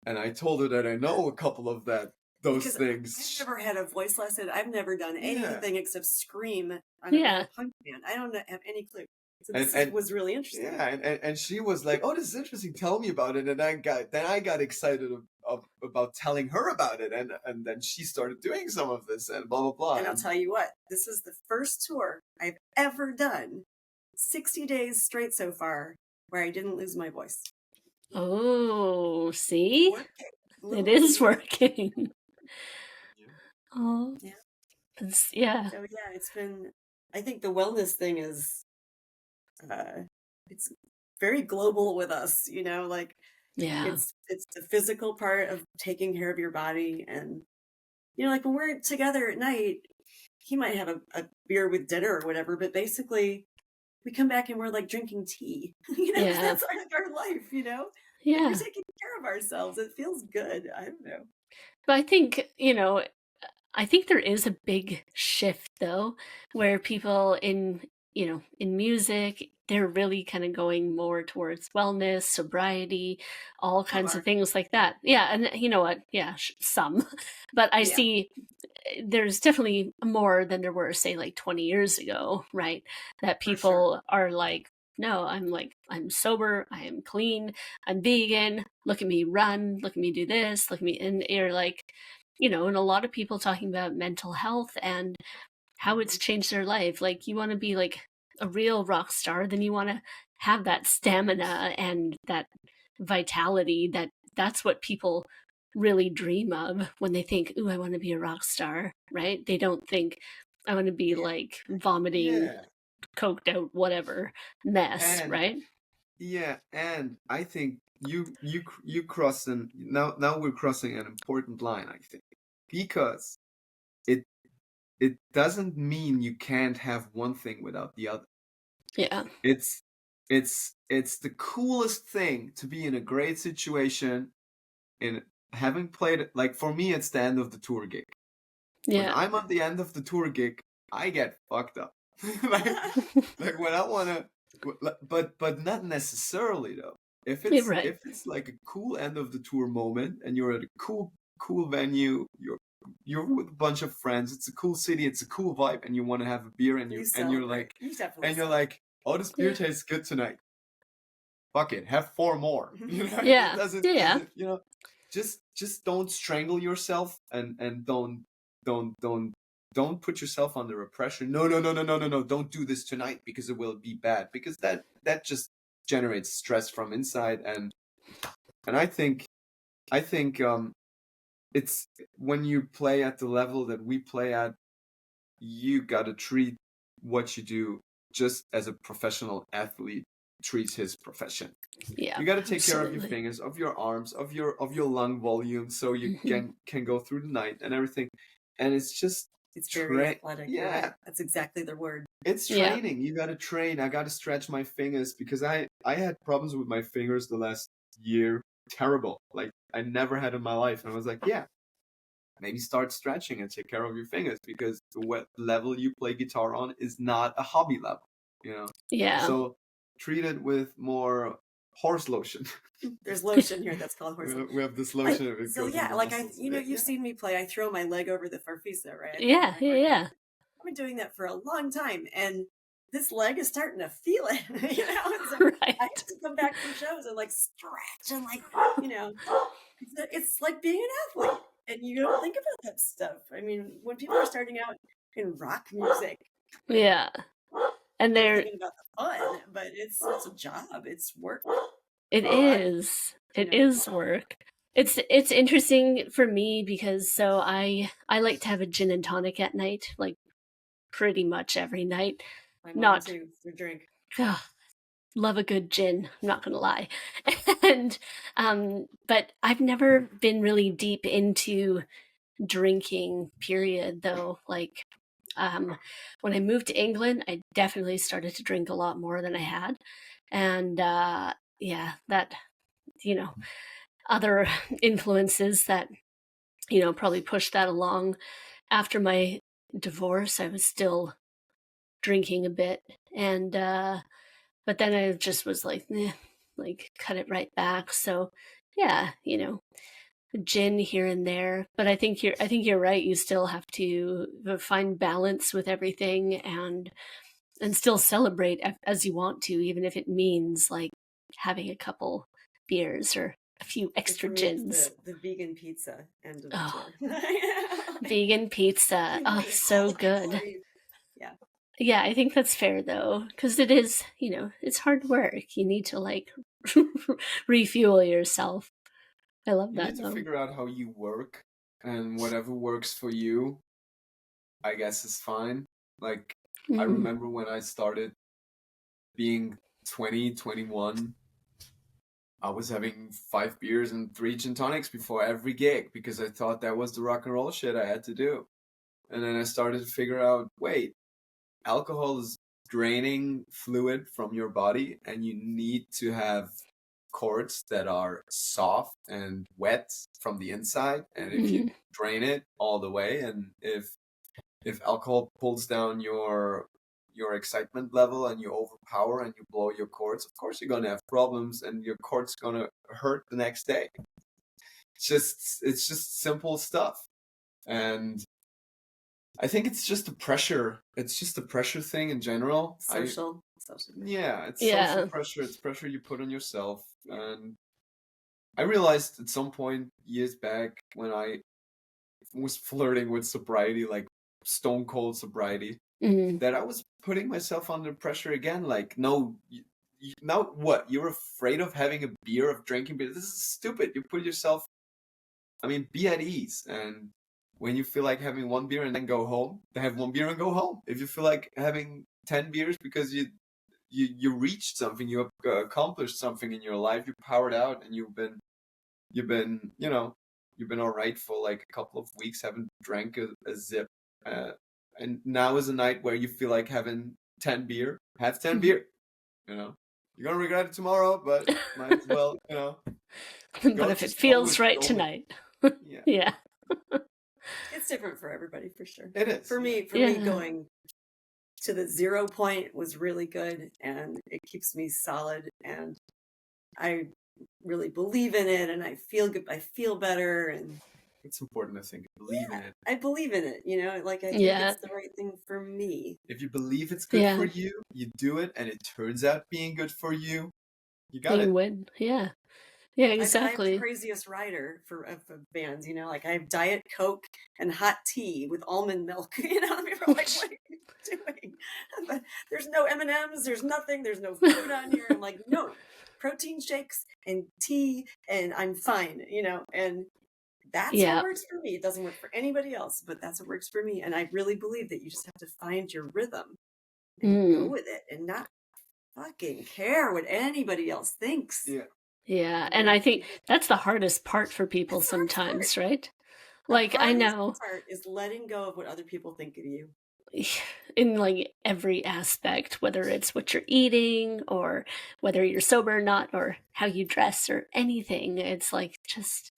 S2: I told her that I know a couple of those
S3: Because
S2: things.
S3: I've never had a voice lesson. I've never done anything except scream on a punk band. I don't have any clue. So this was really interesting.
S2: Yeah, and she was like, "Oh, this is interesting. Tell me about it." And I got excited about telling her about it, and then she started doing some of this and blah blah blah.
S3: And I'll tell you what, this is the first tour I've ever done, 60 days straight so far, where I didn't lose my voice.
S1: Oh, see,
S3: Working.
S1: it is working.
S2: Yeah.
S1: Oh,
S3: yeah.
S1: Yeah.
S3: So yeah, it's been. I think the wellness thing is, it's very global with us. Like
S1: Yeah.
S3: it's the physical part of taking care of your body, and like when we're together at night, he might have a beer with dinner or whatever, but basically we come back and we're like drinking tea.
S1: Yeah.
S3: That's like our life.
S1: Yeah.
S3: We're taking care of ourselves. It feels good. I don't know.
S1: But I think, I think there is a big shift though, where people in music, they're really kind of going more towards wellness, sobriety, all kinds of things like that. Yeah. And you know what? Yeah, some. But I see there's definitely more than there were, say, like 20 years ago, right? That people are like, no, I'm sober, I am clean, I'm vegan, look at me run, look at me do this, look at me. And you're like, and a lot of people talking about mental health and how it's changed their life. Like, you want to be like a real rock star, then you want to have that stamina and that vitality. That's what people really dream of when they think, ooh, I want to be a rock star, right? They don't think I want to be like vomiting, coked out, whatever mess, right?
S2: Yeah, and I think you crossing now we're crossing an important line, I think, because it doesn't mean you can't have one thing without the other.
S1: Yeah.
S2: It's the coolest thing to be in a great situation, in having played, like for me it's the end of the tour gig. When I'm on the end of the tour gig, I get fucked up. like when I wanna, but not necessarily though. If it's like a cool end of the tour moment and you're at a cool venue, you're you're with a bunch of friends. It's a cool city. It's a cool vibe, and you want to have a beer, and
S3: You
S2: you're
S3: celebrate.
S2: like,
S3: You definitely
S2: and you're
S3: celebrate.
S2: like, oh, this beer
S1: Yeah.
S2: tastes good tonight. Fuck it, have 4 more. You know,
S1: Yeah.
S2: it doesn't,
S1: Yeah.
S2: you know, just don't strangle yourself, and don't put yourself under a pressure. No, don't do this tonight because it will be bad, because that just generates stress from inside. And I think it's when you play at the level that we play at, you got to treat what you do just as a professional athlete treats his profession.
S1: Yeah.
S2: You got to take care of your
S1: Absolutely.
S2: fingers, of your arms, of your lung volume, so you
S1: Mhm.
S2: can go through the night and everything. And it's just
S3: It's very athletic. You're
S2: yeah,
S3: right. That's exactly the word.
S2: it's
S1: Yeah.
S2: training. You got to train. I got to stretch my fingers, because I had problems with my fingers the last year. Terrible, like I never had in my life. And I was like, yeah, maybe start stretching and take care of your fingers, because the level you play guitar on is not a hobby level, you know.
S1: Yeah.
S2: So treat it with more horse lotion.
S3: There's lotion here that's called horse lotion.
S2: We have this lotion. It
S3: So
S2: goes
S3: yeah,
S2: in the
S3: like
S2: muscles.
S3: you've
S2: Yeah.
S3: seen me play. I throw my leg over the farfisa, right?
S1: Yeah. Yeah.
S3: I've been doing that for a long time, and this leg is starting to feel it. You know, and so
S1: Right.
S3: I have to come back from shows and like stretch and like, you know, it's like being an athlete, and you don't think about that stuff. I mean, when people are starting out in rock music,
S1: Yeah. And
S3: they're
S1: they're
S3: thinking about the fun, but it's a job. It's work.
S1: it is. It
S3: You know.
S1: is work. It's interesting for me because so I like to have a gin and tonic at night, like pretty much every night.
S3: My mom
S1: Not
S3: too. For drink.
S1: ugh, love a good gin, I'm not gonna lie. And but I've never been really deep into drinking, period, though. Like when I moved to England, I definitely started to drink a lot more than I had. And yeah, that, you know, other influences that, you know, probably pushed that along. After my divorce, I was still drinking a bit. And, but then I just was like, like cut it right back. So yeah, you know, gin here and there. But I think you're right. You still have to find balance with everything and still celebrate as you want to, even if it means like having a couple beers or a few extra
S3: For me,
S1: gins.
S3: it's the vegan pizza end of the
S1: Oh,
S3: tour.
S1: vegan pizza. Oh, so good.
S3: Yeah.
S1: Yeah, I think that's fair though, because it is, you know, it's hard work. You need to like refuel yourself. I love
S2: You need
S1: that
S2: to
S1: though.
S2: figure out how you work, and whatever works for you, I guess, is fine. Like, I remember when I started being 20, 21, I was having 5 beers and 3 gin tonics before every gig, because I thought that was the rock and roll shit I had to do. And then I started to figure out, wait, alcohol is draining fluid from your body, and you need to have chords that are soft and wet from the inside. And if you drain it all the way, and if alcohol pulls down your excitement level, and you overpower and you blow your chords, of course you're gonna have problems, and your chords gonna hurt the next day. It's just simple stuff. And I think it's just a pressure. It's just a pressure thing in general.
S3: Social.
S2: Yeah, it's
S1: Yeah.
S2: social pressure. It's pressure you put on yourself. And I realized at some point years back, when I was flirting with sobriety, like stone cold sobriety, that I was putting myself under pressure again. Like, no, now what? You're afraid of having a beer, of drinking beer? This is stupid. You put yourself, I mean, be at ease. And when you feel like having 1 beer and then go home, have 1 beer and go home. If you feel like having 10 beers because you reached something, you accomplished something in your life, you powered out, and you've been you know, you've been all right for like a couple of weeks, haven't drank a zip, and now is a night where you feel like having 10 beer, have 10 beer. You know, you're gonna regret it tomorrow, but might as well, you know.
S1: But if it feels right tonight.
S2: Yeah.
S1: Yeah.
S3: It's different for everybody, for sure.
S2: It is.
S3: For me, going to the 0 point was really good, and it keeps me solid, and I really believe in it, and I feel good. I feel better, and
S2: It's important, I think. Believe in it.
S3: I believe in it, you know, like I think
S1: Yeah.
S3: it's the right thing for me.
S2: If you believe it's good
S1: Yeah.
S2: for you, you do it, and it turns out being good for you. You got
S1: You
S2: it.
S1: win. Yeah. Yeah,
S3: I'm the
S1: exactly.
S3: craziest rider for bands, you know, like I have Diet Coke and hot tea with almond milk. You know, people are like, what are you doing? But there's no M&Ms, there's nothing, there's no food on here. I'm like, no, protein shakes and tea, and I'm fine, you know, and that's what
S1: Yeah.
S3: works for me. It doesn't work for anybody else, but that's what works for me. And I really believe that you just have to find your rhythm and go with it and not fucking care what anybody else thinks.
S2: Yeah.
S1: Yeah. And I think that's the hardest part for people
S3: That's the hardest
S1: sometimes,
S3: part.
S1: right?
S3: The
S1: Like, I
S3: hardest
S1: know
S3: part is letting go of what other people think of you.
S1: in like every aspect, whether it's what you're eating or whether you're sober or not, or how you dress or anything, it's like just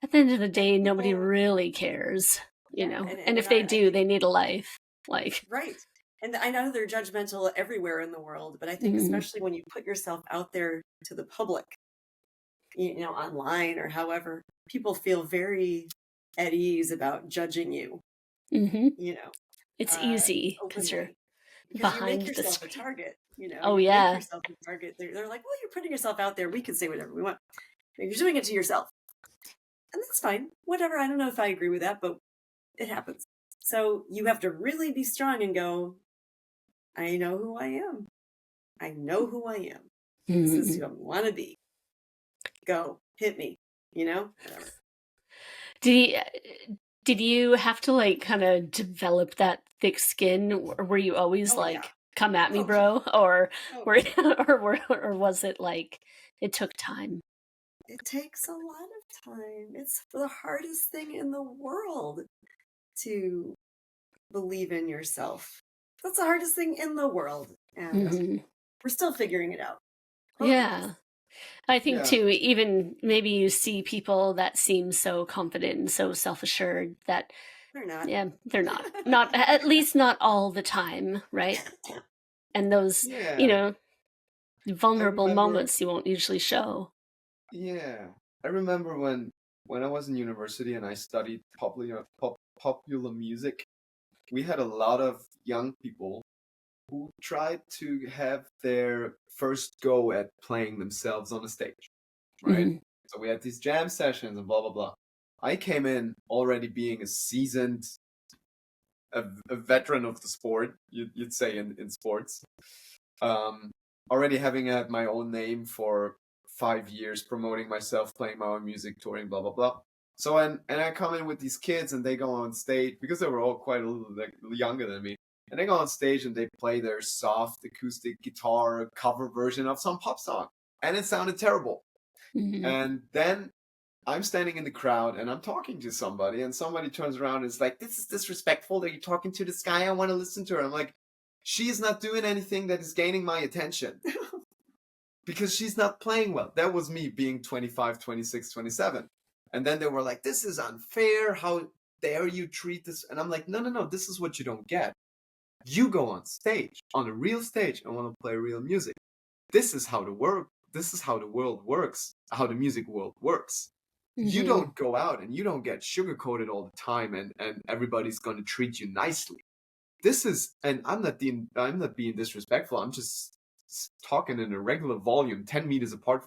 S1: at the end of the day, nobody
S3: People-
S1: really cares, you
S3: Yeah,
S1: know.
S3: and
S1: And if
S3: I
S1: they do,
S3: think-
S1: they need a life. Like,
S3: right. And I know they're judgmental everywhere in the world, but I think especially when you put yourself out there to the public, you know, online or however, people feel very at ease about judging you, you know.
S1: it's easy
S3: Because
S1: you're
S3: you
S1: behind
S3: make
S1: the
S3: yourself a
S1: screen.
S3: target, you know.
S1: Oh,
S3: you
S1: yeah.
S3: make yourself a target. They're like, well, you're putting yourself out there. We can say whatever we want. You're doing it to yourself. And that's fine. Whatever. I don't know if I agree with that, but it happens. So you have to really be strong and go, I know who I am. I know who I am. This is who I want to be. Go. Hit me. You know? Whatever.
S1: Did you have to like kind of develop that thick skin, or were you always
S3: Oh,
S1: like,
S3: yeah.
S1: come at me,
S3: Oh,
S1: bro? Or
S3: Oh,
S1: were or was it like it took time?
S3: it takes a lot of time. It's the hardest thing in the world to believe in yourself. That's the hardest thing in the world. And we're still figuring it out. Both of us.
S1: Yeah. I think
S2: Yeah.
S1: too, even maybe you see people that seem so confident and so self-assured that
S3: They're not.
S1: yeah, they're not. Not at least not all the time, right? And those,
S2: Yeah.
S1: you know, vulnerable
S2: remember-
S1: moments you won't usually show.
S2: Yeah. I remember when I was in university and I studied popular music, we had a lot of young people who tried to have their first go at playing themselves on a stage, right? So we had these jam sessions and blah, blah, blah. I came in already being a seasoned, a veteran of the sport, you'd say in sports. Already having had my own name for 5 years, promoting myself, playing my own music, touring, blah, blah, blah. So, and I come in with these kids and they go on stage, because they were all quite a little like, younger than me. And they go on stage and they play their soft acoustic guitar cover version of some pop song. And it sounded terrible. And then I'm standing in the crowd and I'm talking to somebody and somebody turns around and is like, this is disrespectful. Are you talking to this guy? I want to listen to her. I'm like, she's not doing anything that is gaining my attention because she's not playing well. That was me being 25, 26, 27. And then they were like, this is unfair. How dare you treat this? And I'm like, no, this is what you don't get. You go on stage, on a real stage, and want to play real music. This is how the world works, how the music world works. You don't go out and you don't get sugarcoated all the time and everybody's going to treat you nicely. This is, and I'm not being disrespectful. I'm just talking in a regular volume, 10 meters apart,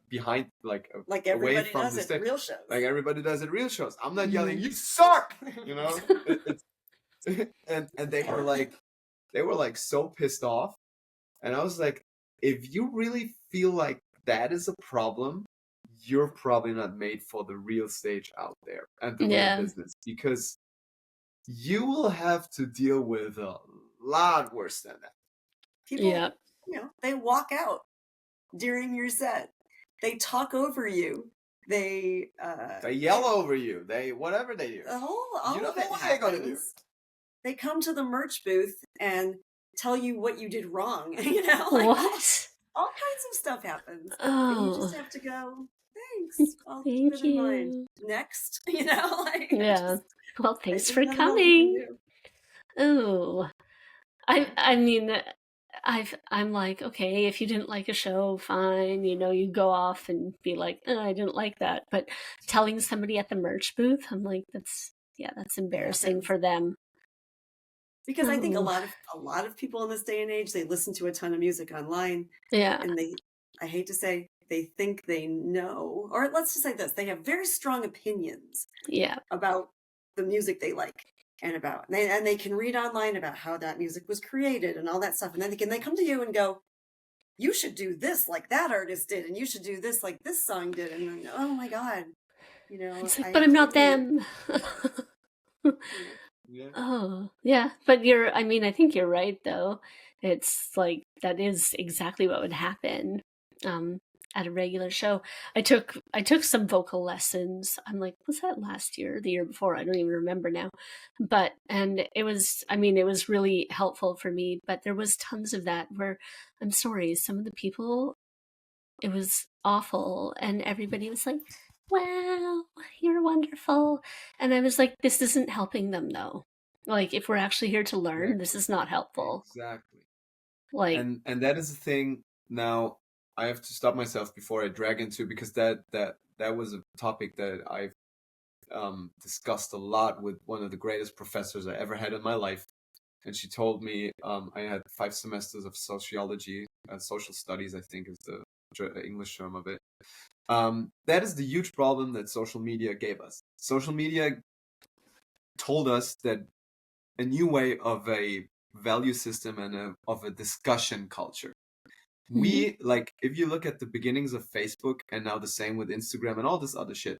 S2: behind, like away from
S3: does
S2: the
S3: at
S2: stage.
S3: real shows.
S2: Like everybody does at real shows. I'm not yelling, you suck, you know. And they were like so pissed off, and I was like, if you really feel like that is a problem, you're probably not made for the real stage out there and the real business, because you will have to deal with a lot worse than that.
S3: People, you know, they walk out during your set. They talk over you. They
S2: yell over you. They whatever they do.
S3: You know what they're gonna do. They come to the merch booth and tell you what you did wrong. You know, like all kinds of stuff happens. And you just have to go, thanks. I'll keep it in mind. Next, you know, like
S1: well, thanks for coming. Oh, I mean, I'm like, okay, if you didn't like a show, fine, you go off and be like, I didn't like that. But telling somebody at the merch booth, I'm like, that's
S3: It
S1: embarrassing
S3: happens.
S1: for them.
S3: Because I think a
S1: Oh,
S3: lot of a lot of people in this day and age, they listen to a ton of music online,
S1: yeah,
S3: and I hate to say, they think they know, or let's just say this, they have very strong opinions
S1: yeah,
S3: about the music they like, and they can read online about how that music was created and all that stuff, and then they come to you and go, you should do this like that artist did, and you should do this like this song did, and then, oh my God,
S1: it's like, but
S3: I
S1: I'm not
S3: totally,
S1: them.
S3: you know,
S2: Yeah.
S1: Oh, yeah. But I mean, I think you're right, though. It's like that is exactly what would happen um, at a regular show. I took some vocal lessons. I'm like, was that last year, the year before? I don't even remember now. And it was, I mean, it was really helpful for me. But there was tons of that where, I'm sorry, some of the people, it was awful, and everybody was like, wow, you're wonderful. And I was like, this isn't helping them, though. Like, if we're actually here to learn, this
S2: Exactly.
S1: is not helpful.
S2: Exactly.
S1: Like,
S2: And that is the thing. Now I have to stop myself before I drag into, because that was a topic that I've discussed a lot with one of the greatest professors I ever had in my life. And she told me, I had 5 semesters of sociology, social studies, I think is the English term of it. That is the huge problem that social media gave us. Social media told us that a new way of a value system and of a discussion culture.
S1: mhm,
S2: We, like, if you look at the beginnings of Facebook and now the same with Instagram and all this other shit,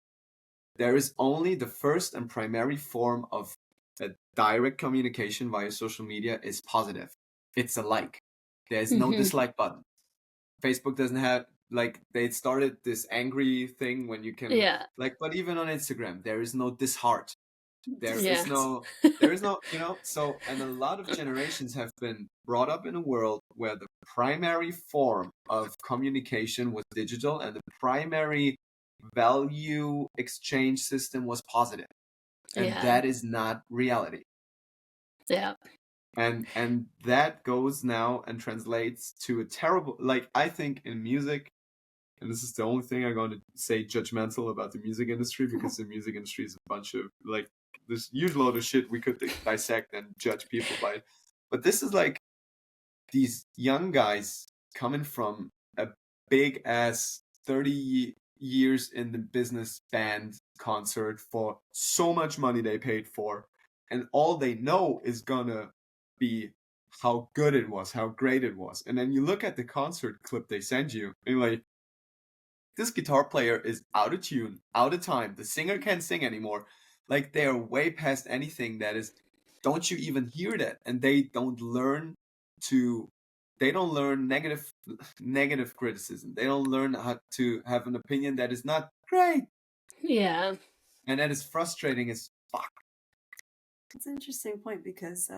S2: there is only the first and primary form of a direct communication via social media is positive. It's a like. There's no
S1: mhm,
S2: dislike button. Facebook doesn't have, like, they started this angry thing when you can,
S1: yeah,
S2: like, but even on Instagram there is no disheart. There is
S1: yeah,
S3: dismiss.
S2: no, there is no, so, and a lot of generations have been brought up in a world where the primary form of communication was digital and the primary value exchange system was positive. And
S1: yeah,
S2: that is not reality.
S1: yeah,
S2: And that goes now and translates to a terrible, like, I think in music, and this is the only thing I'm going to say judgmental about the music industry, because the music industry is a bunch of, like, this huge load of shit we could dissect and judge people by. But this is like these young guys coming from a big ass 30 years in the business band concert for so much money they paid for, and all they know is gonna be how good it was, how great it was. And then you look at the concert clip they send you, and you're like, this guitar player is out of tune, out of time. The singer can't sing anymore. Like, they're way past anything that is. Don't you even hear that? And to. They don't learn negative criticism. They don't learn how to have an opinion that is not great,
S1: yeah,
S2: and that is frustrating as fuck.
S3: It's an interesting point because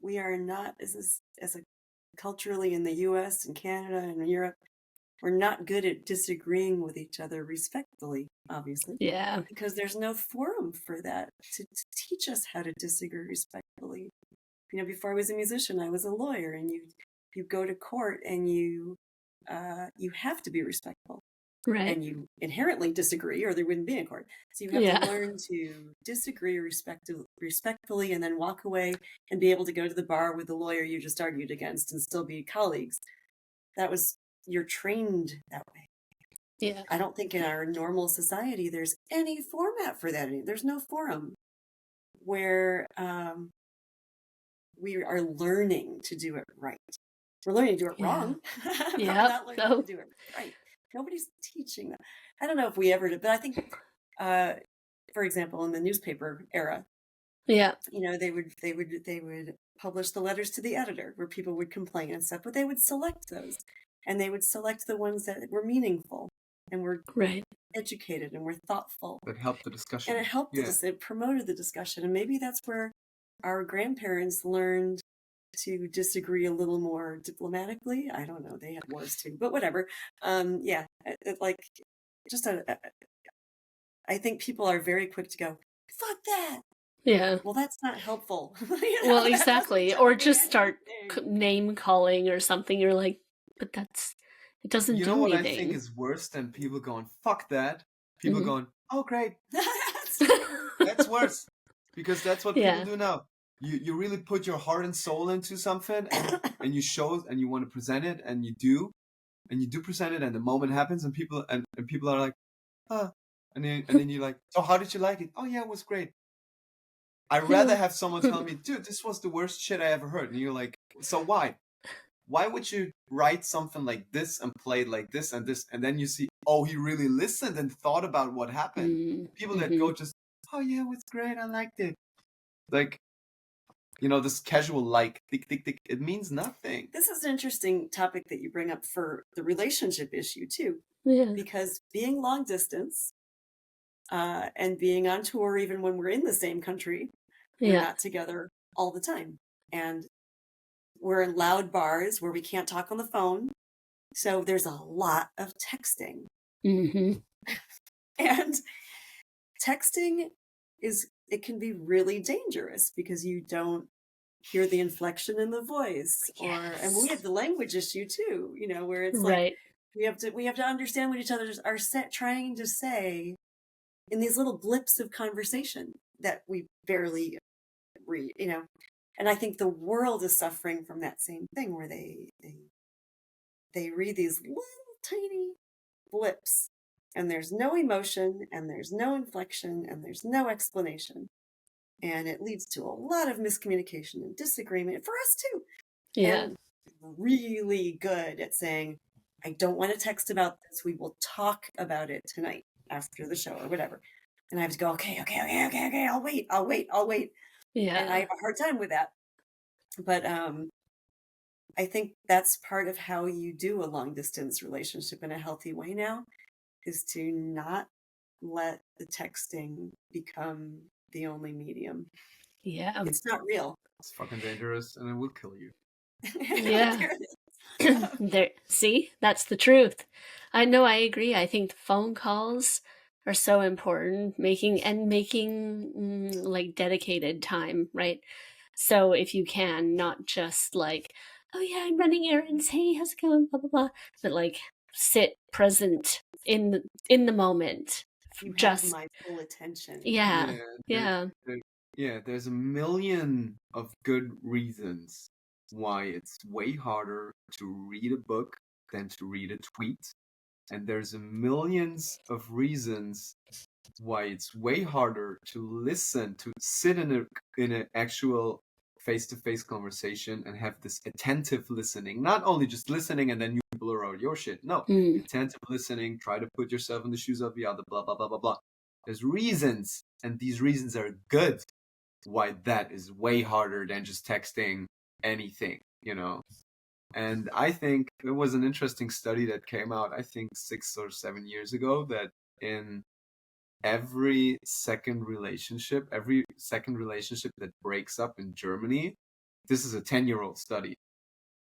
S3: we are not as a culturally in the U.S. and Canada and Europe, we're not good at disagreeing with each other respectfully, obviously,
S1: yeah,
S3: because there's no forum for that to teach us how to disagree respectfully. Before I was a musician, I was a lawyer, and you go to court and you have to be respectful,
S1: right,
S3: and you inherently disagree, or there wouldn't be a court. So you have to
S1: yeah,
S3: learn to disagree respectfully, and then walk away and be able to go to the bar with the lawyer you just argued against and still be colleagues. You're trained that way.
S1: yeah,
S3: I don't think in our normal society there's any format for that. There's no forum where we are learning to do it right. We're learning to do it
S1: yeah,
S3: wrong, but we're
S1: yep.
S3: not learning to
S1: So,
S3: do it right. Nobody's teaching that. I don't know if we ever did, but I think, for example, in the newspaper era,
S1: yeah,
S3: they would publish the letters to the editor where people would complain and stuff, but they would select those, and they would select the ones that were meaningful and were
S1: right,
S3: educated and were thoughtful,
S2: That helped the
S3: and
S2: discussion.
S3: it helped
S2: Yeah.
S3: it promoted the discussion, and maybe that's where our grandparents learned to disagree a little more diplomatically. I don't know, they had wars too, but whatever. Yeah, like, just I think people are very quick to go, fuck that,
S1: Yeah.
S3: Well, that's not helpful.
S1: Well,
S3: That doesn't
S1: exactly.
S3: tell
S1: Or
S3: me
S1: just start
S3: anything.
S1: name calling or something. You're like, but it doesn't
S2: You know
S1: do
S2: what I think
S1: anything.
S2: is worse than people going, fuck that? People
S1: Hmm.
S2: going, oh, great.
S3: That's true.
S2: That's worse. Because that's what people
S1: Yeah.
S2: do now. You really put your heart and soul into something and you show and you want to present it and you do present it and the moment happens and people are like, ah, and then you're like, so how did you like it? Oh yeah, it was great. I'd rather have someone tell me, dude, this was the worst shit I ever heard. And you're like, so why? Why would you write something like this and play it like this, and then you see, oh, he really listened and thought about what happened. People that
S1: Mm-hmm.
S2: go just, oh yeah, it was great, I liked it. Like, this casual like, tick, tick, tick, it means nothing.
S3: This is an interesting topic that you bring up for the relationship issue too,
S1: Yeah.
S3: because being long distance and being on tour, even when we're in the same country, we're
S1: Yeah.
S3: not together all the time, and we're in loud bars where we can't talk on the phone. So there's a lot of texting,
S1: Mm-hmm.
S3: and texting it can be really dangerous because you don't hear the inflection in the voice, and we have the language issue too, where it's like
S1: Right.
S3: we have to understand what each other are trying to say in these little blips of conversation that we barely read, and I think the world is suffering from that same thing where they read these little tiny blips and there's no emotion and there's no inflection and there's no explanation, and it leads to a lot of miscommunication and disagreement for us too.
S1: Yeah.
S3: And really good at saying, I don't want to text about this. We will talk about it tonight after the show or whatever. And I have to go, okay. I'll wait.
S1: Yeah.
S3: And I have a hard time with that. But I think that's part of how you do a long distance relationship in a healthy way now, is to not let the texting become the only medium.
S1: Yeah.
S3: It's not real.
S2: It's fucking dangerous and it will kill you.
S1: Yeah. There, see, that's the truth. I know, I agree. I think phone calls are so important, making like dedicated time, right? So if you can, not just like, oh yeah, I'm running errands. Hey, how's it going? Blah blah blah. But like, sit present in the moment.
S3: You have
S1: Just
S3: my full attention.
S1: yeah, yeah,
S2: There's a million of good reasons why it's way harder to read a book than to read a tweet. And there's a millions of reasons why it's way harder to listen, to sit in an actual face-to-face conversation and have this attentive listening. Not only just listening and then you blur out your shit. No,
S1: mm,
S2: attentive listening, try to put yourself in the shoes of the other, blah, blah, blah, blah, blah. There's reasons, and these reasons are good, why that is way harder than just texting anything, And I think there was an interesting study that came out, I think 6 or 7 years ago, that in every second relationship that breaks up in Germany, this is a 10-year-old study,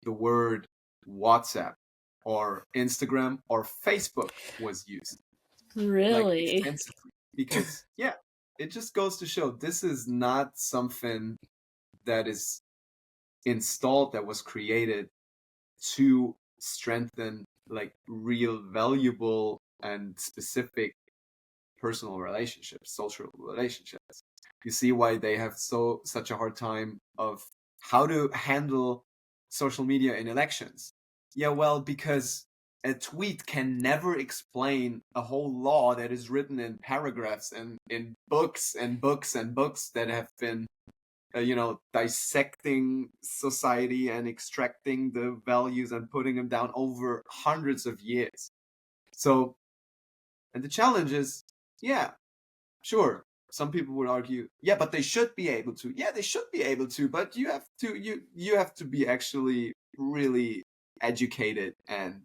S2: the word WhatsApp or Instagram or Facebook was used, like,
S1: really,
S2: extensively. Because, yeah, it just goes to show this is not something that is installed, that was created to strengthen like real valuable and specific personal relationships, social relationships. You see why they have such a hard time of how to handle social media in elections. Yeah, well, because a tweet can never explain a whole law that is written in paragraphs and in books and books and books that have been dissecting society and extracting the values and putting them down over hundreds of years. So, and the challenge is, yeah, sure, some people would argue, yeah, but they should be able to. Yeah, they should be able to, but you have to be actually really educated and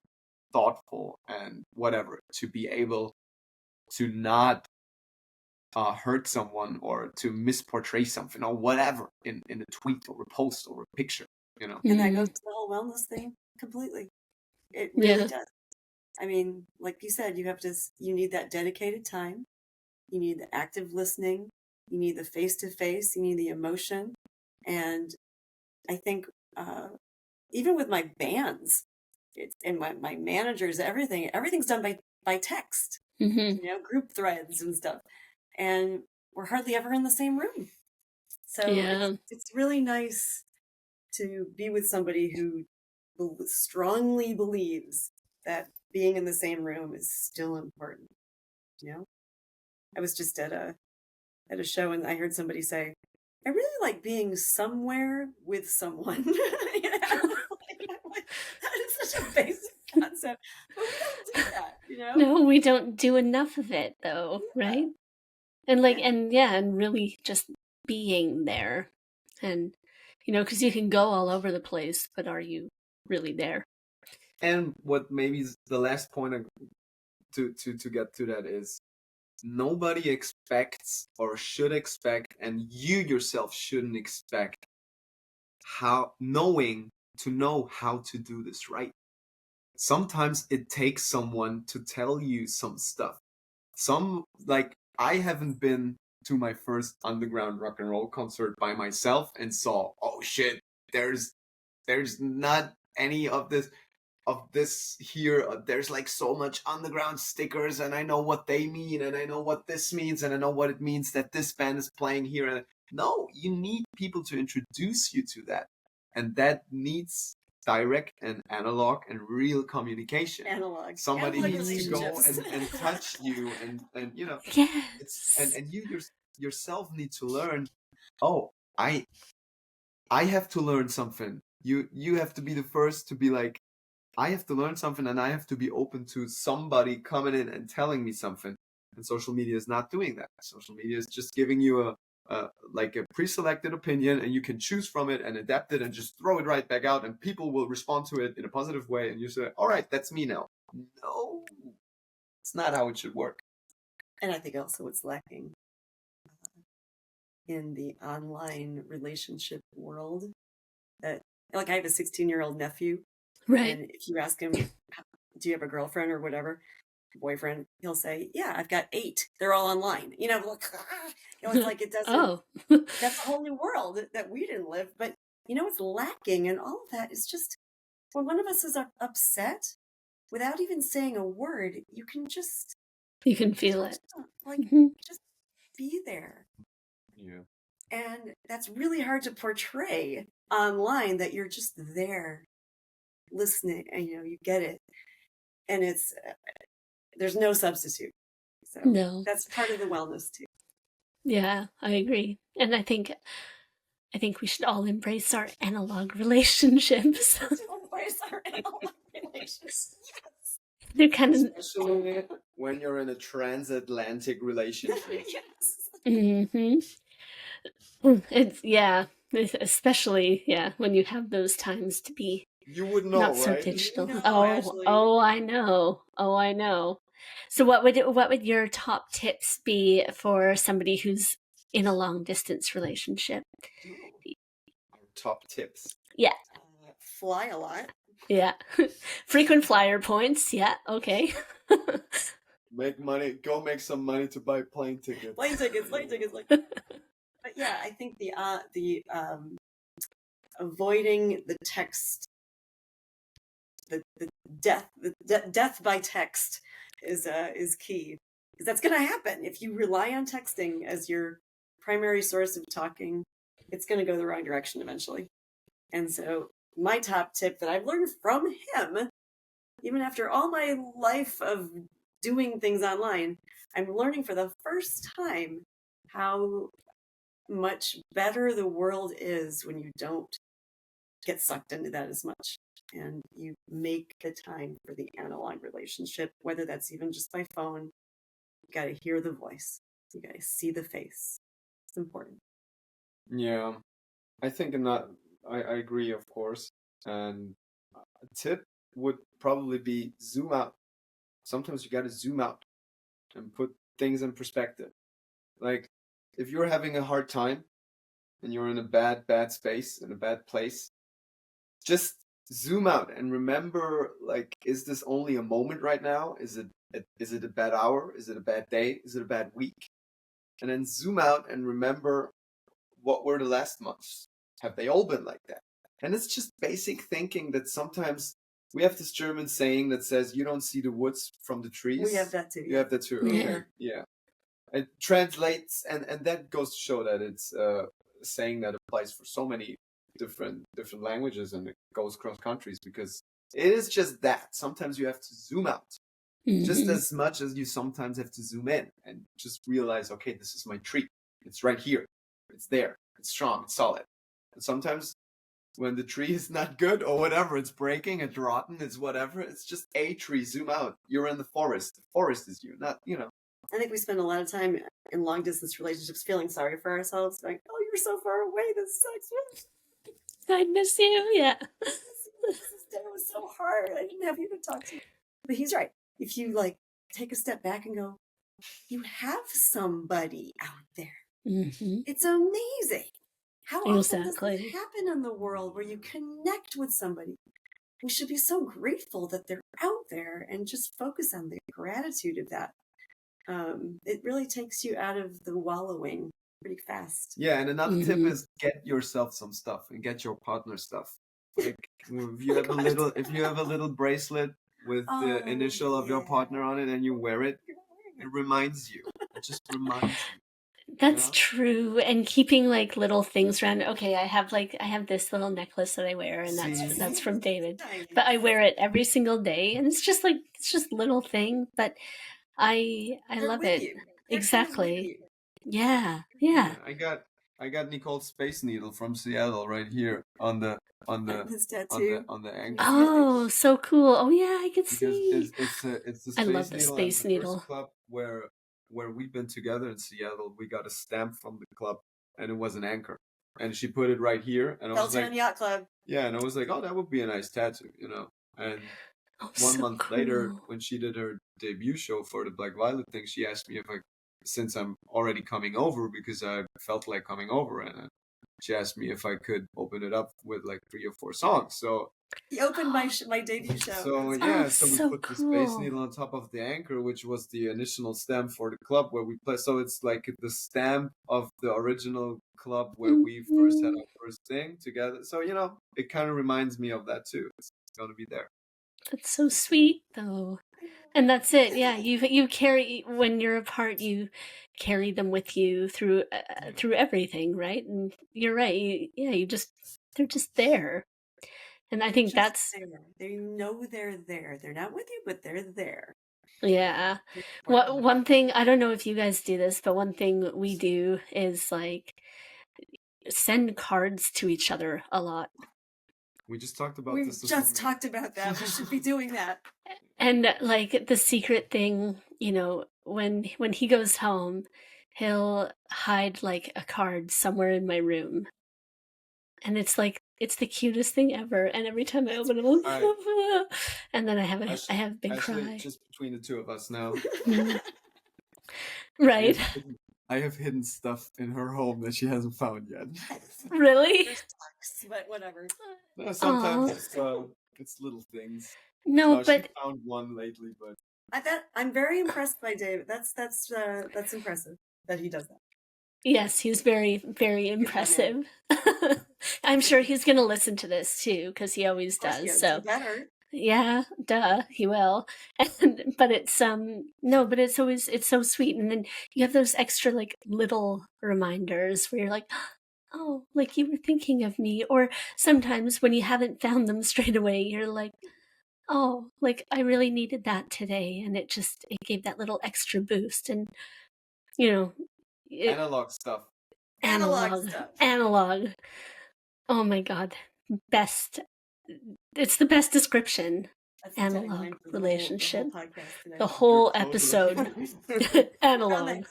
S2: thoughtful and whatever to be able to not hurt someone or to misportray something or whatever in a tweet or a post or a picture,
S3: And that goes
S1: mm,
S3: to the whole wellness thing completely. It really
S1: yeah,
S3: does. I mean, like you said, you need that dedicated time. You need the active listening. You need the face-to-face, you need the emotion. And I think even with my bands, and my managers, everything's done by text,
S1: Mm-hmm.
S3: group threads and stuff. And we're hardly ever in the same room. So
S1: Yeah.
S3: it's really nice to be with somebody who strongly believes that being in the same room is still important. I was just at a show and I heard somebody say, I really like being somewhere with someone. That is such a basic concept, but we don't do that.
S1: No, we don't do enough of it though, right? And
S3: Yeah.
S1: and really just being there. And because you can go all over the place, but are you really there?
S2: And what maybe is the last point to get to that is, nobody expects or should expect, and you yourself shouldn't expect to know how to do this right. Sometimes it takes someone to tell you some stuff. I haven't been to my first underground rock and roll concert by myself and saw, oh shit, there's not any of this here. There's like so much underground stickers, and I know what they mean, and I know what this means, and I know what it means that this band is playing here. And no, you need people to introduce you to that, and that needs direct and analog and real communication.
S3: Analog.
S2: Somebody
S3: Analog
S2: needs to go
S3: relationships.
S2: and touch you, and
S1: Yes.
S2: and you yourself need to learn. Oh, I have to learn something. You have to be the first to be like, I have to learn something, and I have to be open to somebody coming in and telling me something. And social media is not doing that. Social media is just giving you a pre-selected opinion, and you can choose from it and adapt it and just throw it right back out, and people will respond to it in a positive way, and you say, all right, that's me now. No, it's not how it should work.
S3: And I think also it's lacking in the online relationship world. That, like, I have a 16-year-old nephew,
S1: Right.
S3: and if you ask him, do you have a girlfriend or whatever, boyfriend, he'll say, yeah, I've got 8. They're all online. It's like it doesn't.
S1: Oh.
S3: That's a whole new world that we didn't live. But what's lacking in all of that is just when one of us is upset, without even saying a word, you can just
S1: feel it.
S3: Just be there.
S2: Yeah.
S3: And that's really hard to portray online, that you're just there listening, and you get it, and it's there's no substitute. So
S1: No.
S3: that's part of the wellness too.
S1: Yeah, I agree. And I think we should all embrace our analog relationships.
S3: Embrace our analog relationships. Yes.
S1: They're kind of,
S2: especially when you're in a transatlantic relationship.
S3: Yes.
S1: mm-hmm. It's especially when you have those times to be
S2: You would know,
S1: not so
S2: right?
S1: digital.
S3: You know,
S1: Oh,
S3: Ashley.
S1: I know. So what would your top tips be for somebody who's in a long distance relationship?
S2: Our top tips.
S1: Yeah.
S3: Fly a lot.
S1: Yeah. Frequent flyer points. Yeah. Okay.
S2: Make money. Go make some money to buy plane tickets.
S3: Plane tickets. But yeah, I think the avoiding the text, the death by text is key, because that's going to happen if you rely on texting as your primary source of talking. It's going to go the wrong direction eventually. And so my top tip that I've learned from him, even after all my life of doing things online, I'm learning for the first time how much better the world is when you don't get sucked into that as much, and you make the time for the analog relationship, whether that's even just by phone. You got to hear the voice, you got to see the face. It's important.
S2: Yeah, I think I agree, of course. And a tip would probably be zoom out. Sometimes you got to zoom out and put things in perspective. Like, if you're having a hard time and you're in a bad space, in a bad place, just zoom out and remember, like, is this only a moment right now? Is it a bad hour? Is it a bad day? Is it a bad week? and then zoom out and remember what were the last months. Have they all been like that? And it's just basic thinking that sometimes we have this German saying that says, you don't see the woods from the trees.
S3: We have that too.
S2: You have that too. Okay. Yeah. It translates, and that goes to show that it's a saying that applies for so many different languages, and it goes across countries, because it is just that. Sometimes you have to zoom out. Just as much as you sometimes have to zoom in and just realize, okay, this is my tree. It's right here. It's there. It's strong. It's solid. And sometimes when the tree is not good or whatever, it's breaking, it's rotten, it's whatever, it's just a tree. Zoom out. You're in the forest. The forest is you, not,
S3: I think we spend a lot of time in long distance relationships feeling sorry for ourselves. Like, oh, you're so far away. This sucks.
S1: I miss you. Yeah.
S3: This day was so hard. I didn't have you to talk to. But he's right. If you take a step back and go, you have somebody out there. It's amazing. How often does this happen in the world where you connect with somebody? We should be so grateful that they're out there and just focus on the gratitude of that. It really takes you out of the wallowing pretty fast.
S2: Yeah, and another tip is get yourself some stuff and get your partner stuff. Like if you have a little bracelet with the initial of your partner on it and you wear it, it reminds you. It just reminds you.
S1: That's true. And keeping little things around. Okay, I have this little necklace that I wear, and that's from David. But I wear it every single day, and it's just little thing, but I love it. Exactly. Yeah.
S2: I got Nicole's space needle from Seattle right here on the
S3: his tattoo.
S2: on the ankle.
S1: Oh, so cool. Oh yeah, I could see.
S2: It's the space
S1: I love the
S2: needle.
S1: space needle.
S2: First club where we've been together in Seattle, we got a stamp from the club, and it was an anchor, and she put it right here, and I was like,
S3: Yacht Club.
S2: Yeah, and I was like, oh, that would be a nice tattoo, And 1 month later, when she did her debut show for the Black Viiolet thing, she asked me since I'm already coming over, because I felt like coming over, and she asked me if I could open it up with 3 or 4 songs. So
S3: he opened my debut show.
S2: So yeah, so we put the space needle on top of the anchor, which was the initial stamp for the club where we play. So it's like the stamp of the original club where we first had our first thing together. So it kind of reminds me of that too. It's gonna be there.
S1: That's so sweet, though. And that's it. Yeah, you carry, when you're apart, you carry them with you through everything, right? And you're right. They're just there. And I think that's
S3: there. They know they're there. They're not with you, but they're there.
S1: Yeah. One thing, I don't know if you guys do this, but one thing we do is send cards to each other a lot.
S2: We just talked about
S3: this. We just talked about that. We should be doing that.
S1: And the secret thing, when he goes home, he'll hide a card somewhere in my room. And it's the cutest thing ever. And every time I open it, and then I have a big cry.
S2: Just between the two of us now.
S1: Right.
S2: I have hidden stuff in her home that she hasn't found yet.
S1: Really?
S3: But whatever.
S2: No, sometimes it's little things.
S1: No, but
S2: she found one lately, but
S3: I'm very impressed by David. That's impressive that he does that.
S1: Yes, he's very, very impressive. I'm sure he's going to listen to this too, because he always does. So
S3: better.
S1: Yeah, duh, he will. But it's it's so sweet. And then you have those extra little reminders where you're like, oh, you were thinking of me. Or sometimes when you haven't found them straight away, you're like, oh, I really needed that today. And it gave that little extra boost. And
S2: analog stuff.
S1: Analogue. Oh my God. Best. It's the best description. Analog relationship. The whole episode. Analog.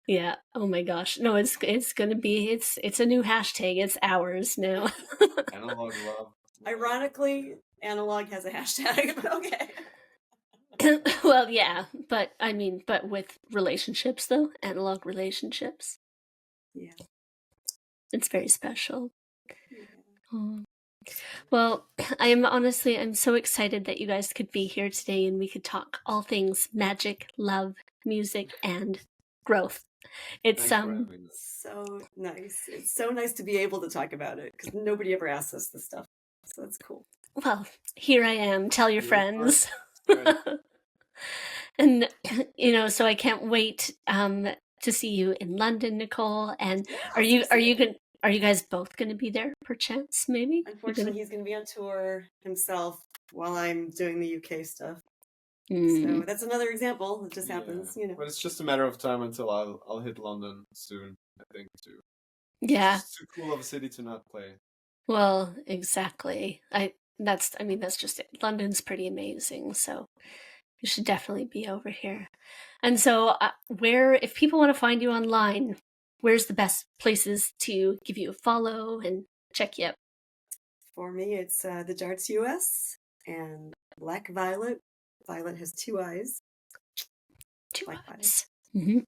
S1: Yeah. Oh my gosh. No, it's gonna be it's a new hashtag. It's ours now.
S2: Analog love.
S3: Ironically, Analogue has a hashtag, but okay.
S1: Well, yeah, but with relationships though, analog relationships.
S3: Yeah.
S1: It's very special. Yeah. Oh. Well, I'm so excited that you guys could be here today and we could talk all things magic, love, music, and growth. It's
S2: Thanks for having us.
S3: So nice. It's so nice to be able to talk about it because nobody ever asks us this stuff. So that's cool.
S1: well, here I am. Tell your
S2: You're
S1: friends.
S2: Right.
S1: And so I can't wait to see you in London, Nicole. And
S3: Yeah,
S1: are you
S3: excited.
S1: are you guys both going to be there perchance? Maybe.
S3: Unfortunately, he's going to be on tour himself while I'm doing the UK stuff.
S1: Mm.
S3: So that's another example. It just happens,
S2: But it's just a matter of time until I'll hit London soon, I think, too.
S1: Yeah.
S2: It's too cool of a city to not play.
S1: Well, exactly. That's just it. London's pretty amazing, so you should definitely be over here. And so, if people want to find you online, where's the best places to give you a follow and check you out?
S3: For me, it's the Darts US and Black Violet. Violet has 2 eyes.
S1: Two
S3: Black
S1: eyes. Mm-hmm.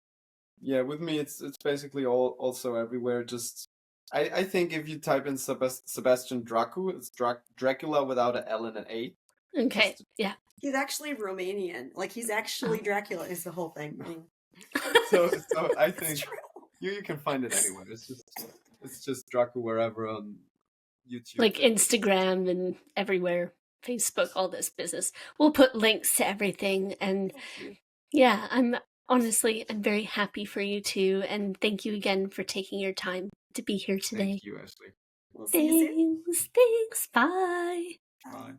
S2: Yeah, with me it's basically also everywhere. Just I think if you type in Sebastian Dracu, it's Dracula without an L and an A.
S1: Okay. Yeah.
S3: He's actually Romanian. Like he's actually Dracula is the whole thing. I mean,
S2: So I think
S3: it's true.
S2: you can find it anywhere. It's just Dracu wherever on YouTube.
S1: Like Instagram and everywhere, Facebook, all this business. We'll put links to everything. And yeah, I'm very happy for you too. And thank you again for taking your time to be here today.
S2: Thank you, Ashley.
S3: We'll see you soon.
S1: Thanks. Bye.
S2: Bye.